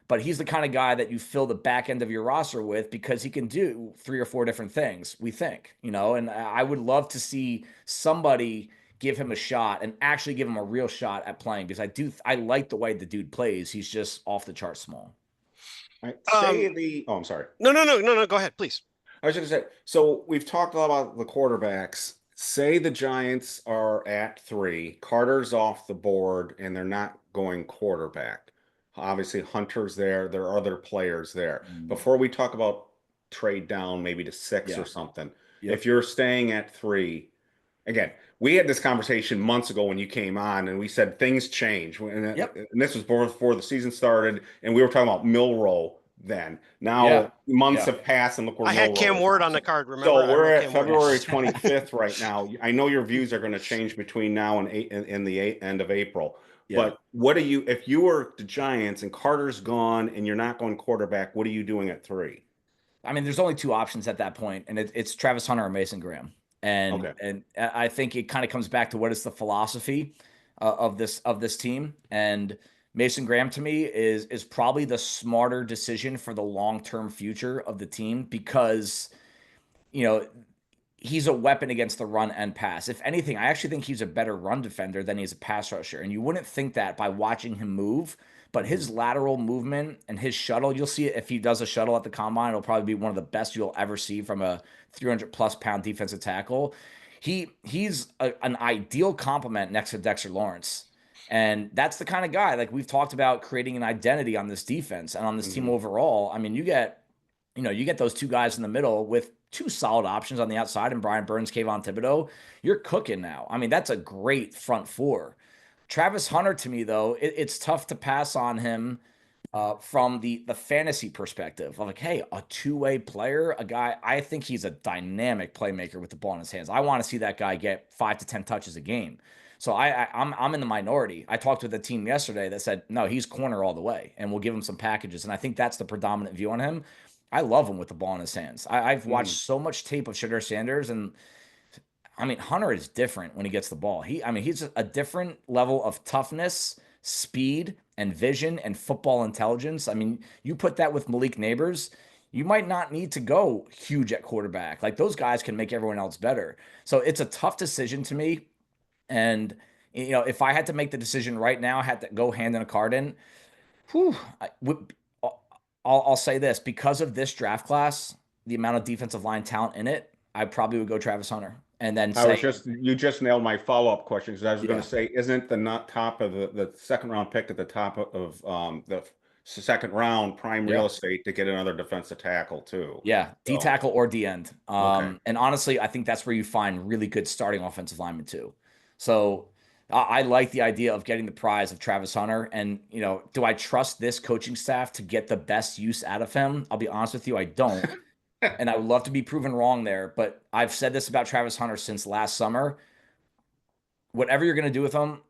But he's the kind of guy that you fill the back end of your roster with because he can do 3 or 4 different things, we think, and I would love to see somebody give him a shot and actually give him a real shot at playing, because I like the way the dude plays. He's just off the chart small. I'm sorry. No. Go ahead, please. I was going to say, so we've talked a lot about the quarterbacks. Say the Giants are at 3, Carter's off the board, and they're not going quarterback. Obviously, Hunter's there. There are other players there. Before we talk about trade down maybe to 6 or something, if you're staying at 3, again, we had this conversation months ago when you came on, and we said things change. And this was before the season started, and we were talking about Milroe then. Now months have passed, and look where I had Cam Ward on the card. Remember, so we're at February 25th right now. I know your views are going to change between now and the end of April. But what do you, if you were the Giants and Carter's gone and you're not going quarterback, what are you doing at 3? I mean, there's only 2 options at that point, and it's Travis Hunter or Mason Graham. And I think it kind of comes back to what is the philosophy of this team. And Mason Graham, to me, is probably the smarter decision for the long-term future of the team, because he's a weapon against the run and pass. If anything, I actually think he's a better run defender than he's a pass rusher. And you wouldn't think that by watching him move, but his lateral movement and his shuttle, you'll see it if he does a shuttle at the combine. It'll probably be one of the best you'll ever see from a 300+ pound defensive tackle. He's an ideal complement next to Dexter Lawrence. And that's the kind of guy, like we've talked about, creating an identity on this defense and on this team overall. I mean, you get those 2 guys in the middle with 2 solid options on the outside, and Brian Burns, Kayvon Thibodeau. You're cooking now. I mean, that's a great front 4. Travis Hunter, to me, though, it's tough to pass on him from the fantasy perspective of like, hey, a 2-way player, a guy. I think he's a dynamic playmaker with the ball in his hands. I want to see that guy get 5 to 10 touches a game. So I'm in the minority. I talked with a team yesterday that said, no, he's corner all the way, and we'll give him some packages. And I think that's the predominant view on him. I love him with the ball in his hands. I've watched so much tape of Shedeur Sanders, and I mean, Hunter is different when he gets the ball. He's a different level of toughness, speed, and vision, and football intelligence. I mean, you put that with Malik Neighbors, you might not need to go huge at quarterback. Like, those guys can make everyone else better. So it's a tough decision to me. And, if I had to make the decision right now, I had to go hand in a card in, I'll say this, because of this draft class, the amount of defensive line talent in it, I probably would go Travis Hunter. And then you just nailed my follow-up question, because I was going to say, isn't the top of the second round pick at the top of the second round prime real estate to get another defensive tackle too? Yeah, D tackle or D end. And honestly, I think that's where you find really good starting offensive linemen too. So I like the idea of getting the prize of Travis Hunter. And, do I trust this coaching staff to get the best use out of him? I'll be honest with you, I don't. and I would love to be proven wrong there. But I've said this about Travis Hunter since last summer. Whatever you're going to do with him,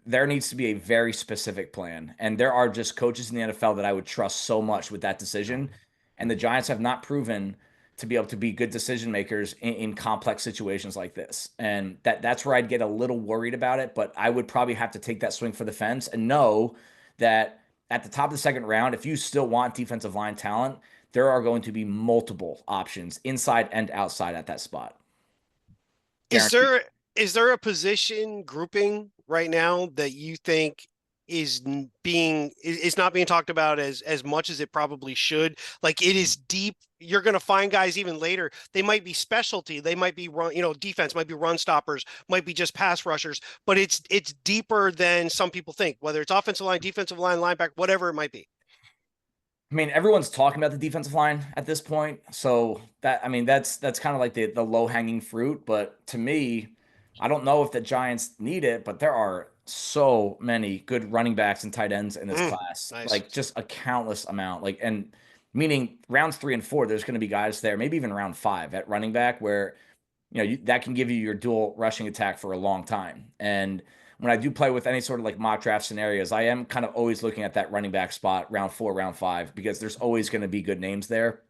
there needs to be a very specific plan. And there are just coaches in the NFL that I would trust so much with that decision. And the Giants have not proven to be able to be good decision makers in complex situations like this. And that's where I'd get a little worried about it. But I would probably have to take that swing for the fence and know that at the top of the second round, if you still want defensive line talent, there are going to be multiple options inside and outside at that spot. Is Guaranteed. there a position grouping right now that you think is not being talked about as much as it probably should? Like, it is deep. You're going to find guys even later. They might be specialty. They might be run, defense, might be run stoppers, might be just pass rushers, but it's deeper than some people think, whether it's offensive line, defensive line, linebacker, whatever it might be. I mean, everyone's talking about the defensive line at this point. So that's kind of like the low-hanging fruit. But to me, I don't know if the Giants need it, but there are so many good running backs and tight ends in this class. Nice. Like, just a countless amount. Like, and meaning rounds 3 and 4, there's going to be guys there, maybe even round 5 at running back where that can give you your dual rushing attack for a long time. And when I do play with any sort of like mock draft scenarios, I am kind of always looking at that running back spot, round 4, round 5, because there's always going to be good names there.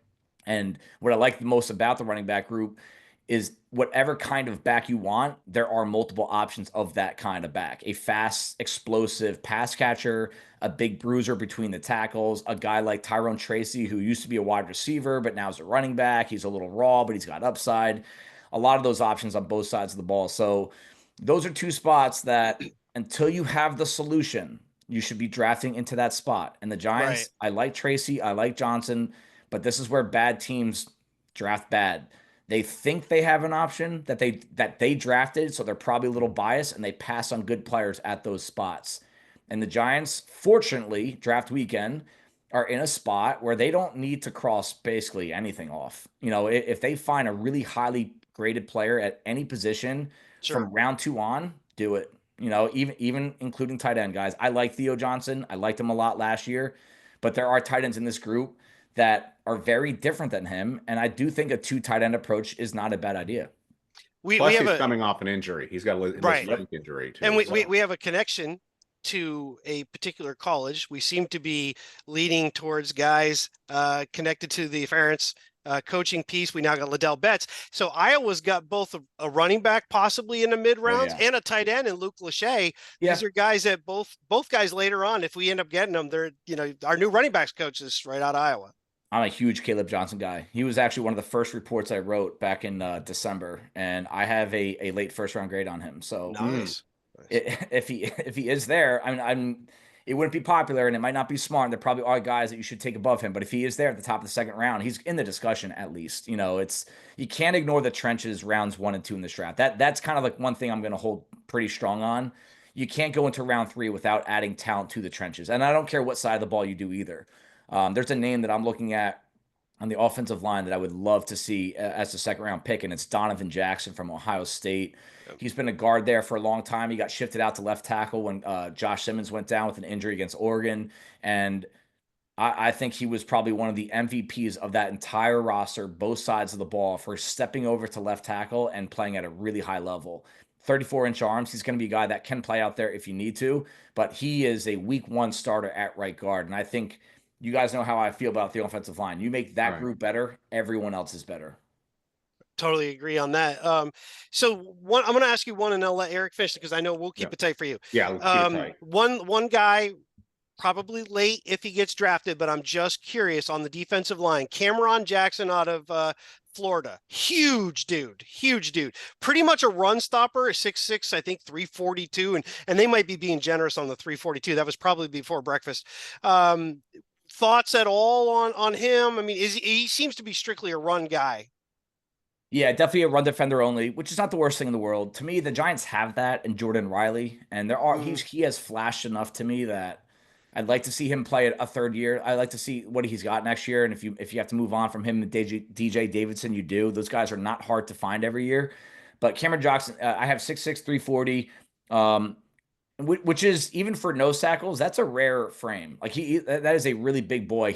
And what I like the most about the running back group is whatever kind of back you want, there are multiple options of that kind of back. A fast, explosive pass catcher, a big bruiser between the tackles, a guy like Tyrone Tracy, who used to be a wide receiver, but now is a running back. He's a little raw, but he's got upside. A lot of those options on both sides of the ball. So those are two spots that until you have the solution, you should be drafting into that spot. And the Giants, Right. I like Tracy, I like Johnson, but this is where bad teams draft bad. They think they have an option that they drafted, so they're probably a little biased, and they pass on good players at those spots. And the Giants, fortunately, draft weekend, are in a spot where they don't need to cross basically anything off. If they find a really highly graded player at any position from round 2 on, do it. Even including tight end guys. I like Theo Johnson. I liked him a lot last year, but there are tight ends in this group that are very different than him, and I do think a 2 tight end approach is not a bad idea. Plus, he's coming off an injury. He's got a leg injury too. And we have a connection to a particular college. We seem to be leaning towards guys connected to the Ferentz coaching piece. We now got Liddell Betts. So Iowa's got both a running back possibly in the mid rounds and a tight end in Luke Lachey. These are guys that both guys later on, if we end up getting them, they're our new running backs coaches right out of Iowa. I'm a huge Caleb Johnson guy. He was actually one of the first reports I wrote back in December, and I have a late first round grade on him. So nice. If he is there, it wouldn't be popular and it might not be smart. There probably are guys that you should take above him, but if he is there at the top of the second round, he's in the discussion at least. You can't ignore the trenches rounds 1 and 2 in this draft. That's kind of like one thing I'm going to hold pretty strong on. You can't go into round 3 without adding talent to the trenches, and I don't care what side of the ball you do either. There's a name that I'm looking at on the offensive line that I would love to see as the second round pick, and it's Donovan Jackson from Ohio State. He's been a guard there for a long time. He got shifted out to left tackle when Josh Simmons went down with an injury against Oregon, and I think he was probably one of the MVPs of that entire roster, both sides of the ball, for stepping over to left tackle and playing at a really high level. 34-inch arms. He's going to be a guy that can play out there if you need to, but he is a week 1 starter at right guard, and I think you guys know how I feel about the offensive line. You make that group better, everyone else is better. Totally agree on that. So I'm going to ask you one, and I'll let Eric finish because I know we'll keep it tight for you. Yeah, let's keep it tight. One guy, probably late if he gets drafted, but I'm just curious on the defensive line. Cameron Jackson out of Florida. Huge dude. Pretty much a run stopper, 6'6", I think 342, and they might be being generous on the 342. That was probably before breakfast. Thoughts at all on him? I mean, he seems to be strictly a run guy. Yeah, definitely a run defender only, which is not the worst thing in the world. To me, the Giants have that in Jordan Riley, and he has flashed enough to me that I'd like to see him play a third year. I'd like to see what he's got next year, and if you have to move on from him and DJ Davidson, you do. Those guys are not hard to find every year. But Cameron Jackson, I have 6'6", 340. Which is, even for nose tackles, that's a rare frame. Like that is a really big boy.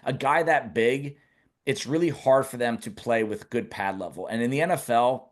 A guy that big it's really hard for them to play with good pad level. And in the NFL,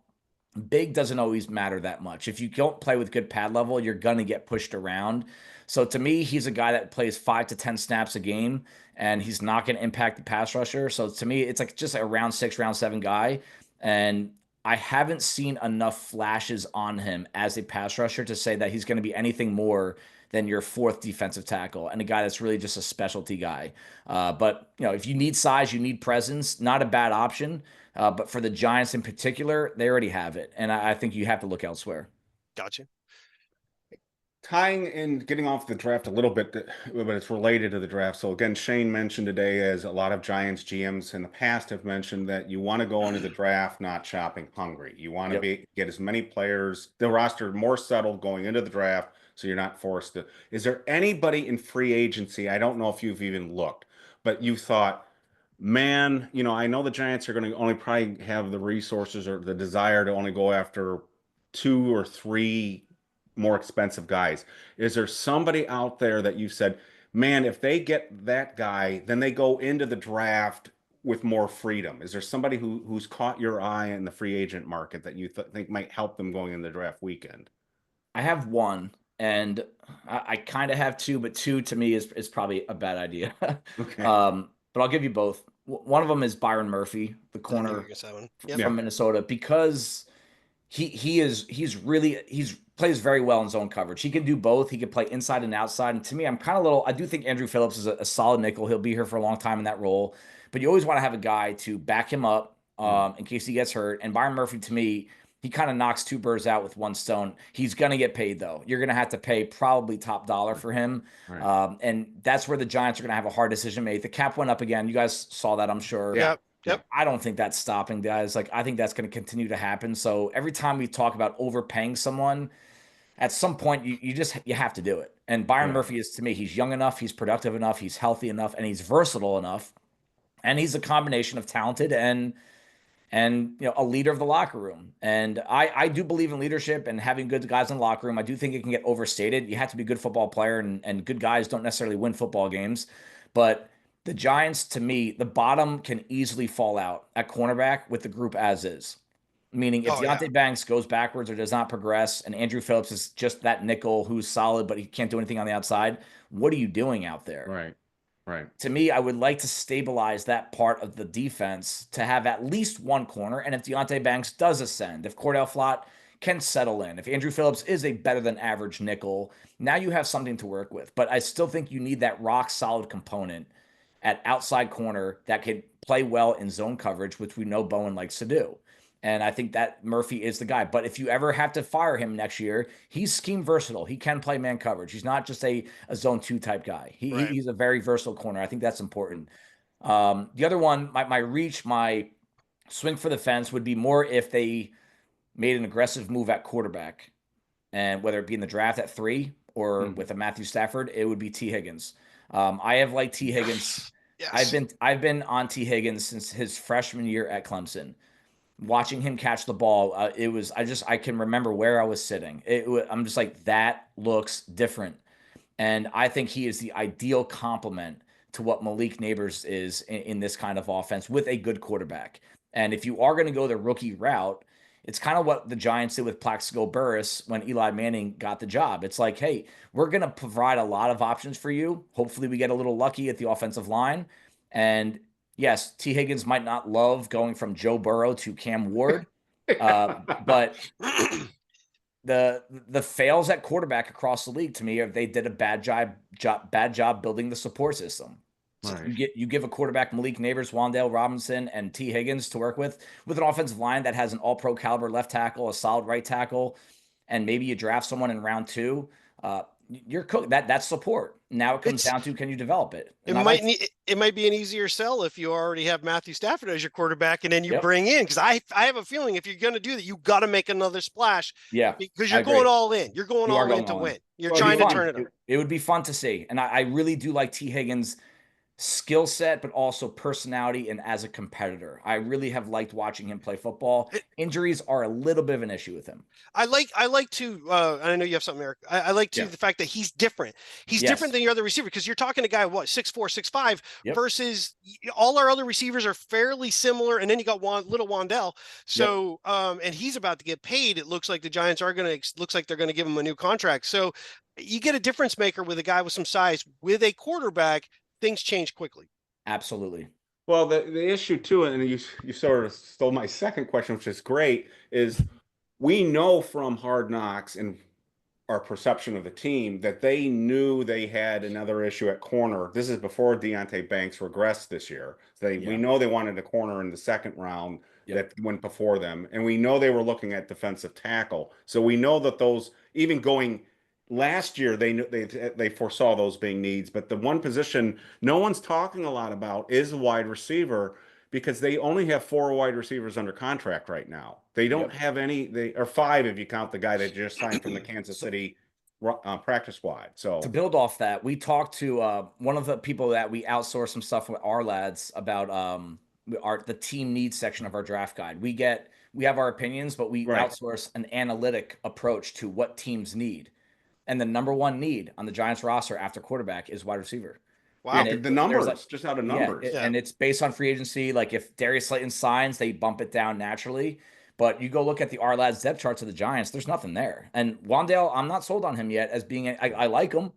big doesn't always matter that much. If you don't play with good pad level, you're going to get pushed around. So to me, he's a guy that plays 5 to 10 snaps a game, and he's not going to impact the pass rusher. So to me, it's like just a round 6, round 7 guy. And I haven't seen enough flashes on him as a pass rusher to say that he's going to be anything more than your 4th defensive tackle and a guy that's really just a specialty guy. But if you need size, you need presence, not a bad option. But for the Giants in particular, they already have it. And I think you have to look elsewhere. Gotcha. Tying in, getting off the draft a little bit, but it's related to the draft. So again, Shane mentioned today, as a lot of Giants GMs in the past have mentioned, that you want to go into the draft not shopping hungry. You want to get as many players, the roster more settled going into the draft, so you're not forced to. Is there anybody in free agency? I don't know if you've even looked, but you thought, man, I know the Giants are going to only probably have the resources or the desire to only go after 2 or 3 more expensive guys. Is there somebody out there that you said, man, if they get that guy, then they go into the draft with more freedom? Is there somebody who's caught your eye in the free agent market that you think might help them going in the draft weekend? I have one, and I kind of have 2, but 2 to me is probably a bad idea. Okay. But I'll give you both. One of them is Byron Murphy, the corner from Minnesota, because he's plays very well in zone coverage. He can do both. He can play inside and outside. And to me, I do think Andrew Phillips is a solid nickel. He'll be here for a long time in that role. But you always want to have a guy to back him up in case he gets hurt. And Byron Murphy, to me, he kind of knocks 2 birds out with one stone. He's going to get paid, though. You're going to have to pay probably top dollar for him. Right. And that's where the Giants are going to have a hard decision made. The cap went up again. You guys saw that, I'm sure. Yep. I don't think that's stopping, guys. Like, I think that's going to continue to happen. So every time we talk about overpaying someone, at some point you have to do it. And Byron Murphy is, to me, he's young enough, he's productive enough, he's healthy enough, and he's versatile enough. And he's a combination of talented and a leader of the locker room. And I do believe in leadership and having good guys in the locker room. I do think it can get overstated. You have to be a good football player, and good guys don't necessarily win football games. But the Giants, to me, the bottom can easily fall out at cornerback with the group as is. Meaning if Deontay Banks goes backwards or does not progress, and Andrew Phillips is just that nickel who's solid, but he can't do anything on the outside, what are you doing out there? Right. To me, I would like to stabilize that part of the defense to have at least one corner. And if Deontay Banks does ascend, if Cordell Flott can settle in, if Andrew Phillips is a better than average nickel, now you have something to work with. But I still think you need that rock solid component at outside corner that could play well in zone coverage, which we know Bowen likes to do. And I think that Murphy is the guy. But if you ever have to fire him next year, he's scheme versatile. He can play man coverage. He's not just a zone 2 type guy. He's a very versatile corner. I think that's important. The other one, my swing for the fence would be more if they made an aggressive move at quarterback. And whether it be in the draft at 3 or with a Matthew Stafford, it would be T. Higgins. I have liked T. Higgins. Yes. I've been on T. Higgins since his freshman year at Clemson. Watching him catch the ball, I can remember where I was sitting. I'm just like, that looks different. And I think he is the ideal complement to what Malik Neighbors is in this kind of offense with a good quarterback. And if you are going to go the rookie route, it's kind of what the Giants did with Plaxico Burress when Eli Manning got the job. It's like, hey, we're going to provide a lot of options for you. Hopefully we get a little lucky at the offensive line. And yes, T. Higgins might not love going from Joe Burrow to Cam Ward, but the fails at quarterback across the league, to me, they did a bad job building the support system. So you give a quarterback Malik Neighbors, Wan'Dale Robinson, and T. Higgins to work with an offensive line that has an all-pro caliber left tackle, a solid right tackle, and maybe you draft someone in round 2. You're cooked. That's support. Now it comes down to, can you develop it? It might be an easier sell if you already have Matthew Stafford as your quarterback, and then you bring in, because I have a feeling if you're going to do that, you got to make another splash. Yeah, because you're going all in. You're going all in to win. You're trying to turn it. It would be fun to see, and I really do like T. Higgins skill set, but also personality and as a competitor. I really have liked watching him play football. Injuries are a little bit of an issue with him. I like to, I know you have something, Eric. I like to the fact that he's different. He's different than your other receiver, because you're talking a guy, what, 6'4", 6'5", versus all our other receivers are fairly similar. And then you got little Wandell. So, and he's about to get paid. It looks like the Giants are looks like they're going to give him a new contract. So you get a difference maker with a guy with some size. With a quarterback, things change quickly. Absolutely. Well, the issue too, and you sort of stole my second question, which is great, is we know from Hard Knocks and our perception of the team that they knew they had another issue at corner. This is before Deontay Banks regressed this year. We know they wanted a corner in the second round that went before them, and we know they were looking at defensive tackle. So we know that those, even going last year, they foresaw those being needs. But the one position no one's talking a lot about is a wide receiver, because they only have 4 wide receivers under contract right now. They don't have any, they are 5 if you count the guy that just signed from the Kansas City practice squad. So to build off that, we talked to one of the people that we outsource some stuff with our lads about the team needs section of our draft guide. We have our opinions, but we outsource an analytic approach to what teams need. And the number one need on the Giants roster after quarterback is wide receiver. Wow. The numbers, just out of numbers. And it's based on free agency. Like if Darius Slayton signs, they bump it down naturally. But you go look at the Ourlads depth charts of the Giants, there's nothing there. And Wandale, I'm not sold on him yet as being, I like him.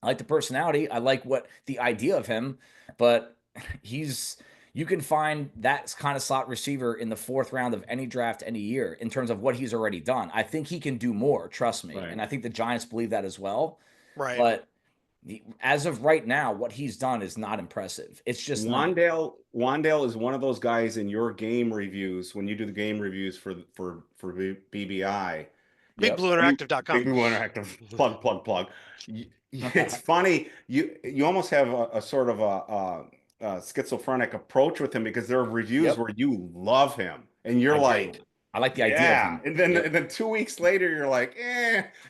I like the personality. I like the idea of him. But you can find that kind of slot receiver in the 4th round of any draft any year in terms of what he's already done. I think he can do more, trust me. And I think the Giants believe that as well. Right. But as of right now, what he's done is not impressive. It's just Wandale is one of those guys in your game reviews, when you do the game reviews for BBI. BigBlueInteractive.com. Big Blue Interactive. Plug. It's funny. You almost have a sort of a schizophrenic approach with him, because there are reviews where you love him and you're I like the idea of him. And then 2 weeks later you're like,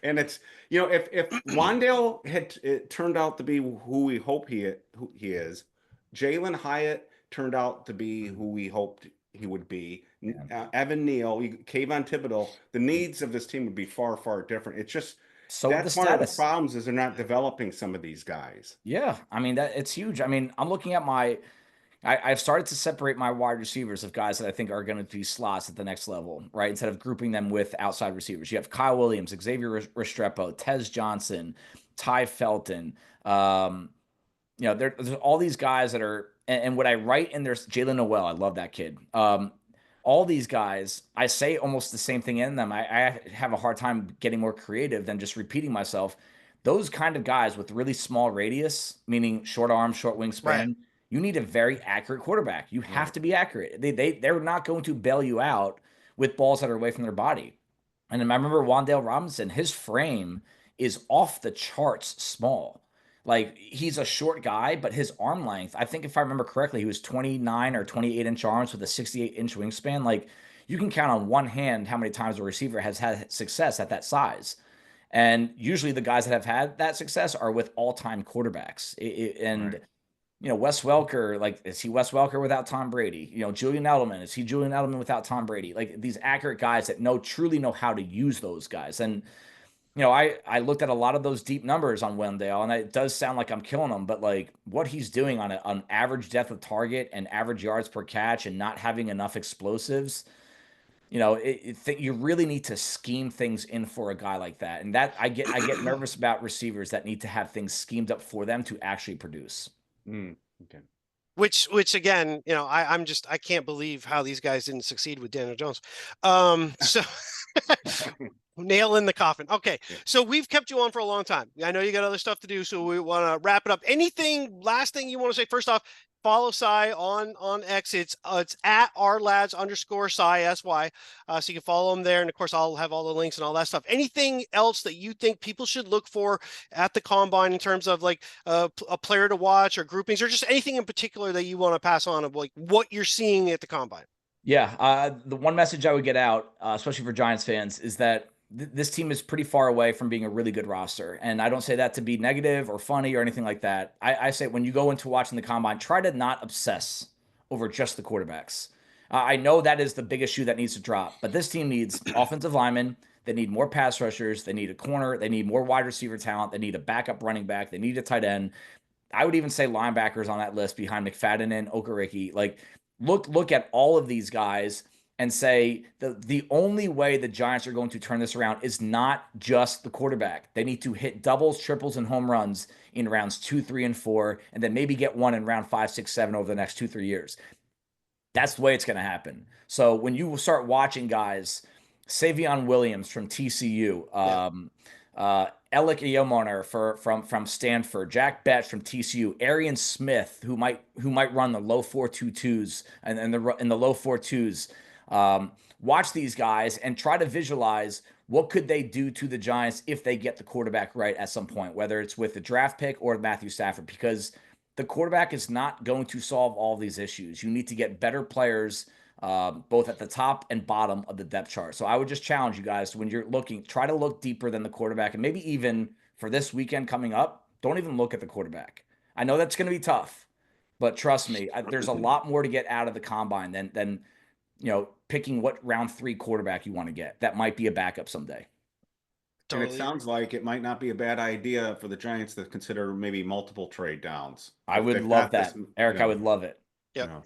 and it's, if Wandale had turned out to be who we hope he is, Jalen Hyatt turned out to be who we hoped he would be, Evan Neal, Kayvon Thibodeau, the needs of this team would be far, far different. It's just, that's one of the problems, is they're not developing some of these guys. Yeah. I mean, it's huge. I mean, I'm looking at I've started to separate my wide receivers of guys that I think are going to be slots at the next level, right? Instead of grouping them with outside receivers. You have Kyle Williams, Xavier Restrepo, Tez Johnson, Ty Felton. There's all these guys that are, and what I write in there's Jalen Noel. I love that kid. All these guys, I say almost the same thing in them. I have a hard time getting more creative than just repeating myself. Those kind of guys with really small radius, meaning short arm, short wingspan, you need a very accurate quarterback. You have to be accurate. They're not going to bail you out with balls that are away from their body. And I remember Wandale Robinson, his frame is off the charts small. Like, he's a short guy, but his arm length, I think if I remember correctly, he was 29 or 28-inch arms with a 68-inch wingspan. Like, you can count on one hand how many times a receiver has had success at that size. And usually the guys that have had that success are with all-time quarterbacks. Wes Welker, like, is he Wes Welker without Tom Brady? Julian Edelman, is he Julian Edelman without Tom Brady? Like, these accurate guys that truly know how to use those guys. And, I looked at a lot of those deep numbers on Wendell, and it does sound like I'm killing him, but like what he's doing on average depth of target and average yards per catch and not having enough explosives, you really need to scheme things in for a guy like that. And that I get nervous about receivers that need to have things schemed up for them to actually produce. Okay. Which again, I can't believe how these guys didn't succeed with Daniel Jones. So nail in the coffin. Okay. So we've kept you on for a long time. I know you got other stuff to do, so we want to wrap it up. Last thing you want to say? First off, follow Cy on X. It's at Ourlads_Cy, SY. So you can follow him there. And of course, I'll have all the links and all that stuff. Anything else that you think people should look for at the combine in terms of like a player to watch or groupings, or just anything in particular that you want to pass on of like what you're seeing at the combine? Yeah. The one message I would get out, especially for Giants fans, is that this team is pretty far away from being a really good roster. And I don't say that to be negative or funny or anything like that. I say when you go into watching the combine, try to not obsess over just the quarterbacks. I know that is the biggest shoe that needs to drop, but this team needs offensive linemen. They need more pass rushers. They need a corner. They need more wide receiver talent. They need a backup running back. They need a tight end. I would even say linebackers on that list behind McFadden and Okereke. Like, look at all of these guys and say the only way the Giants are going to turn this around is not just the quarterback. They need to hit doubles, triples, and home runs in rounds 2, 3, and 4, and then maybe get one in round 5, 6, 7 over the next 2, 3 years. That's the way it's going to happen. So when you start watching guys, Savion Williams from TCU, Alec Eomoner from Stanford, Jack Betts from TCU, Arian Smith, who might run the low 4.22s and the low 4.2s. Watch these guys and try to visualize what could they do to the Giants if they get the quarterback right at some point, whether it's with the draft pick or Matthew Stafford, because the quarterback is not going to solve all these issues. You need to get better players, both at the top and bottom of the depth chart. So I would just challenge you guys when you're looking, try to look deeper than the quarterback, and maybe even for this weekend coming up, don't even look at the quarterback. I know that's going to be tough, but trust me, there's a lot more to get out of the combine than picking what round 3 quarterback you want to get. That might be a backup someday. And it sounds like it might not be a bad idea for the Giants to consider maybe multiple trade downs. I would love that, Eric. I would love it. Yeah.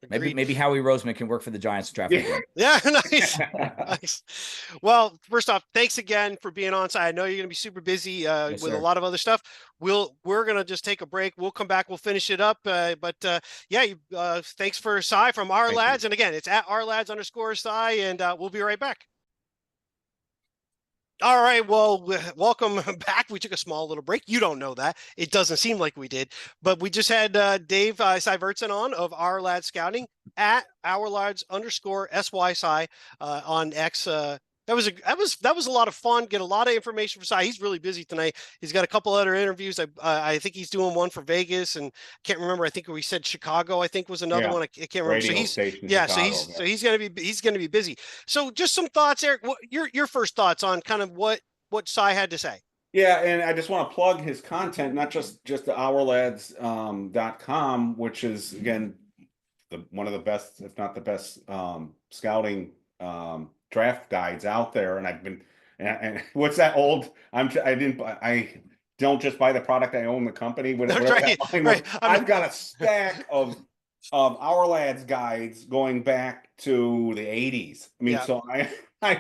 Maybe Howie Roseman can work for the Giants draft. Yeah, nice. Nice. Well, first off, thanks again for being on site. I know you're going to be super busy with a lot of other stuff. We're going to just take a break. We'll come back. We'll finish it up. Thanks for Cy from Our Lads. And again, it's at ourlads_Cy, and we'll be right back. All right, well, welcome back. We took a small little break. You don't know that. It doesn't seem like we did. But we just had Dave Syvertsen on of Ourlads Scouting at ourlads_SYSY on X. That was a lot of fun. Get a lot of information for Cy. He's really busy tonight. He's got a couple other interviews. I think he's doing one for Vegas, and can't remember. I think we said Chicago. I think was another one. I can't remember. So he's he's gonna be busy. So just some thoughts, Eric. What your first thoughts on kind of what Cy had to say? Yeah, and I just want to plug his content, not just the ourlads.com, which is again one of the best, if not the best, scouting draft guides out there. And I've been, and what's that old? I don't just buy the product, I own the company. I've got a stack of Our Lads guides going back to the 80s. I mean, so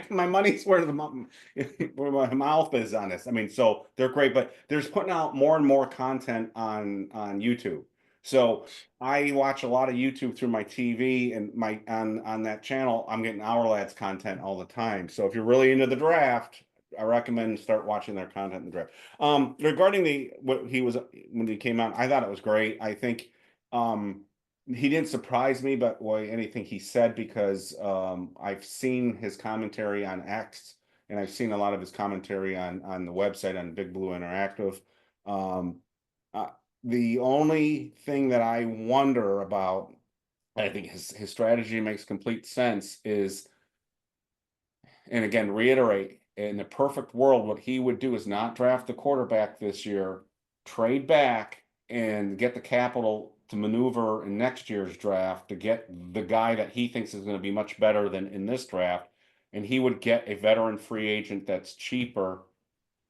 my money's where my mouth is on this. I mean, so they're great, but there's putting out more and more content on YouTube. So I watch a lot of YouTube through my TV, and on that channel, I'm getting Our Lads content all the time. So if you're really into the draft, I recommend start watching their content in the draft. Regarding when he came out, I thought it was great. I think he didn't surprise me, but anything he said, because I've seen his commentary on X, and I've seen a lot of his commentary on the website on Big Blue Interactive. The only thing that I wonder about, I think his strategy makes complete sense, is, and again, reiterate, in the perfect world, what he would do is not draft the quarterback this year, trade back, and get the capital to maneuver in next year's draft to get the guy that he thinks is going to be much better than in this draft. And he would get a veteran free agent that's cheaper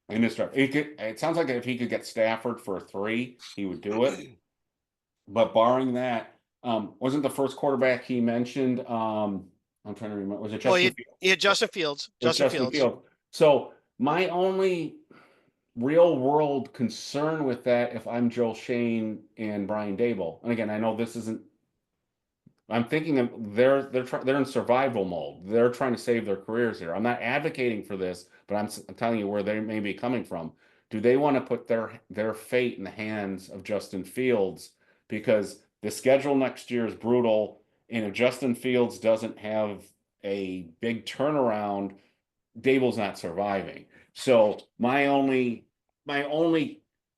in this draft. It sounds like if he could get Stafford for 3, he would do it. But barring that, wasn't the first quarterback he mentioned? I'm trying to remember. Was it Justin Fields? Yeah, Justin Fields. Justin Fields. So my only real world concern with that, if I'm Joe Shane and Brian Daboll, and again, I know this isn't, I'm thinking they're in survival mode. They're trying to save their careers here. I'm not advocating for this, but I'm telling you where they may be coming from. Do they want to put their fate in the hands of Justin Fields? Because the schedule next year is brutal, and if Justin Fields doesn't have a big turnaround, Daboll's not surviving. So my only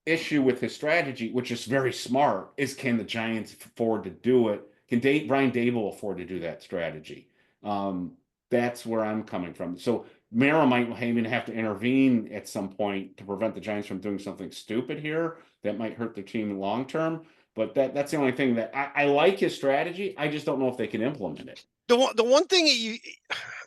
issue with his strategy, which is very smart, is can the Giants afford to do it? Can Brian Daboll afford to do that strategy? That's where I'm coming from. So Mara might even have to intervene at some point to prevent the Giants from doing something stupid here that might hurt their team long term. But that's the only thing that I like his strategy. I just don't know if they can implement it. The one thing that you,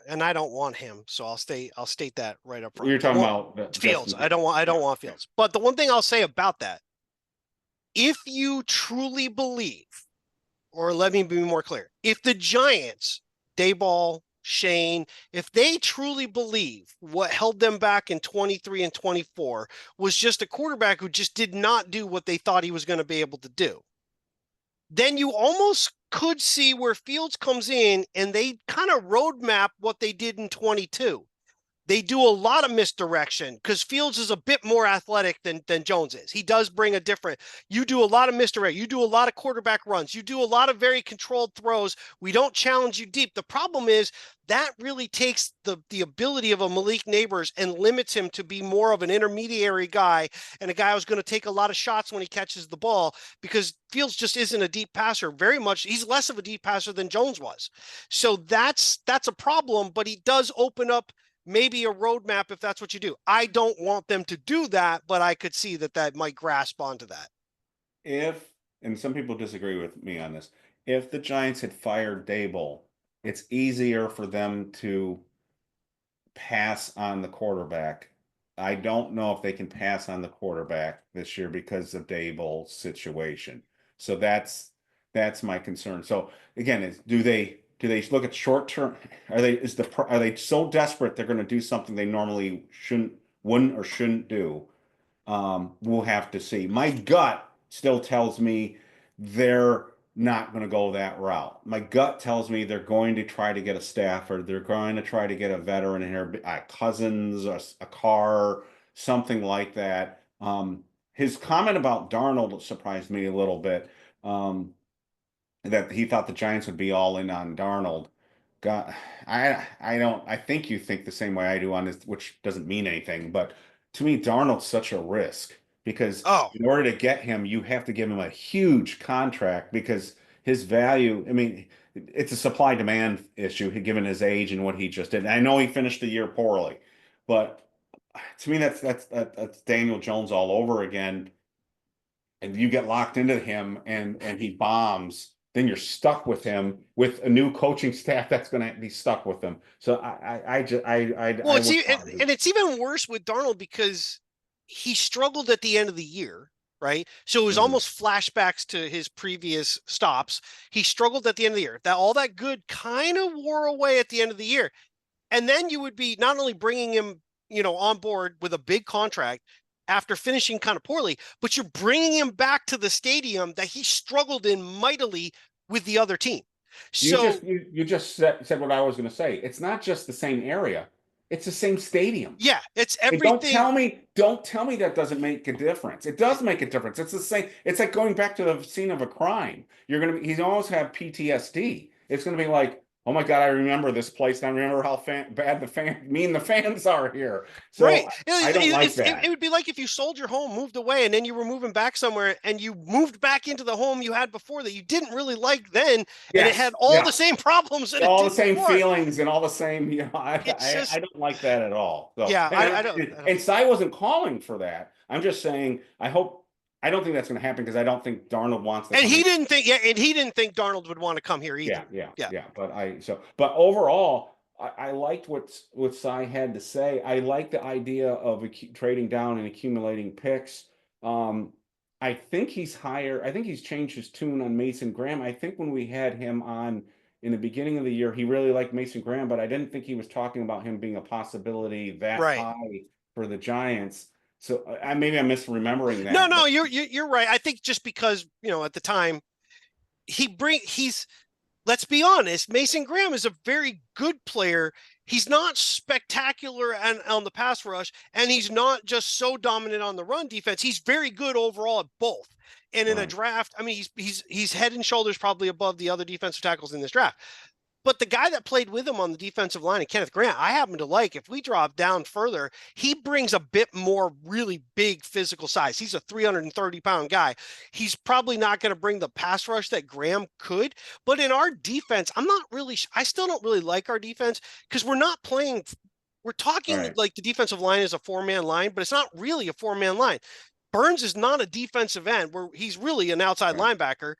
and I don't want him, so I'll state that right up front. You're talking about Fields. Justin. I don't want Fields. But the one thing I'll say about that, if you truly believe, or let me be more clear, if the Giants, Dayball, Shane, if they truly believe what held them back in 23 and 24 was just a quarterback who just did not do what they thought he was going to be able to do, then you almost could see where Fields comes in and they kind of roadmap what they did in 22. They do a lot of misdirection because Fields is a bit more athletic than Jones is. He does bring a different, you do a lot of misdirection. You do a lot of quarterback runs. You do a lot of very controlled throws. We don't challenge you deep. The problem is that really takes the ability of a Malik Neighbors and limits him to be more of an intermediary guy and a guy who's going to take a lot of shots when he catches the ball, because Fields just isn't a deep passer. Very much, he's less of a deep passer than Jones was. So that's a problem, but he does open up maybe a roadmap if that's what you do. I don't want them to do that, but I could see that might grasp onto that. And some people disagree with me on this, if the Giants had fired Dable, it's easier for them to pass on the quarterback. I don't know if they can pass on the quarterback this year because of Dable's situation. So that's my concern. So again, do they look at short term? Are they so desperate they're going to do something they normally wouldn't or shouldn't do? We'll have to see. My gut still tells me they're not going to go that route. My gut tells me they're going to try to get a Stafford. They're going to try to get a veteran in here, Cousins, a Carr, something like that. His comment about Darnold surprised me a little bit. That he thought the Giants would be all in on Darnold. God, I think you think the same way I do on this, which doesn't mean anything, but to me, Darnold's such a risk because in order to get him, you have to give him a huge contract because his value, I mean, it's a supply demand issue given his age and what he just did. And I know he finished the year poorly, but to me, that's Daniel Jones all over again. And you get locked into him and he bombs, then you're stuck with him with a new coaching staff that's going to be stuck with him. So it's even worse with Darnold because he struggled at the end of the year, right? So it was almost flashbacks to his previous stops. He struggled at the end of the year. That all that good kind of wore away at the end of the year. And then you would be not only bringing him, on board with a big contract after finishing kind of poorly, but you're bringing him back to the stadium that he struggled in mightily with the other team. So you just said what I was going to say. It's not just the same area; it's the same stadium. Yeah, it's everything. Don't tell me that doesn't make a difference. It does make a difference. It's the same. It's like going back to the scene of a crime. He's always have PTSD. It's going to be like, oh my God, I remember this place. And I remember how bad the fans are here. So right. I don't like that. It would be like if you sold your home, moved away, and then you were moving back somewhere and you moved back into the home you had before that you didn't really like then. And it had all the same problems. And all the same feelings and all the same, I don't like that at all. So, yeah, I don't. And Cy wasn't calling for that. I'm just saying, I don't think that's going to happen because I don't think Darnold wants to. And he didn't think Darnold would want to come here either. Yeah. But overall, I liked what Cy had to say. I like the idea of trading down and accumulating picks. I think he's higher. I think he's changed his tune on Mason Graham. I think when we had him on in the beginning of the year, he really liked Mason Graham, but I didn't think he was talking about him being a possibility that high for the Giants. So maybe I'm misremembering that. No, you're right. I think just because, at the time let's be honest, Mason Graham is a very good player. He's not spectacular on the pass rush, and he's not just so dominant on the run defense. He's very good overall at both. And in a draft, I mean, he's head and shoulders probably above the other defensive tackles in this draft. But the guy that played with him on the defensive line, and Kenneth Grant, I happen to like. If we drop down further, he brings a bit more really big physical size. He's a 330-pound guy. He's probably not going to bring the pass rush that Graham could. But in our defense, I still don't really like our defense because we're not playing We're talking Right. like the defensive line is a 4-man line, but it's not really a 4-man line. Burns is not a defensive end where he's really an outside linebacker.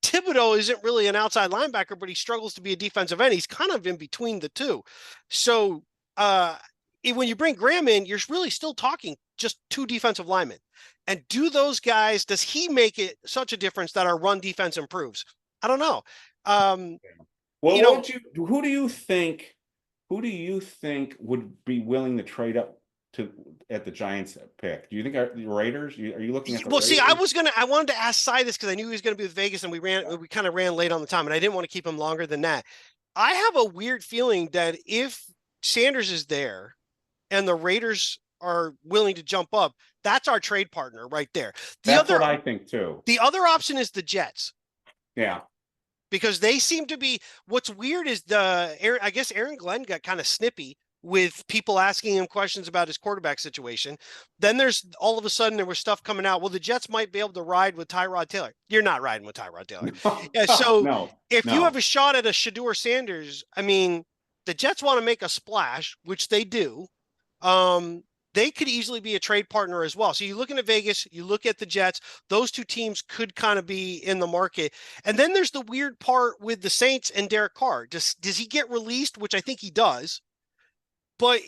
Thibodeau isn't really an outside linebacker, but he struggles to be a defensive end. He's kind of in between the two. So when you bring Graham in, you're really still talking just 2 defensive linemen. And do those guys, does he make it such a difference that our run defense improves? I don't know. Well, who do you think would be willing to trade up at the Giants pick? Do you think the Raiders? Are you looking at the Raiders? See, I wanted to ask Cy this because I knew he was going to be with Vegas, and we kind of ran late on the time, and I didn't want to keep him longer than that. I have a weird feeling that if Sanders is there and the Raiders are willing to jump up, that's our trade partner right there. That's what I think too. The other option is the Jets. Yeah. Because they seem to be, what's weird is I guess Aaron Glenn got kind of snippy with people asking him questions about his quarterback situation. Then there's all of a sudden there was stuff coming out. Well, the Jets might be able to ride with Tyrod Taylor. You're not riding with Tyrod Taylor. So if you have a shot at a Shedeur Sanders, I mean, the Jets want to make a splash, which they do. They could easily be a trade partner as well. So you look into Vegas, you look at the Jets, those 2 teams could kind of be in the market. And then there's the weird part with the Saints and Derek Carr. Does he get released, which I think he does. But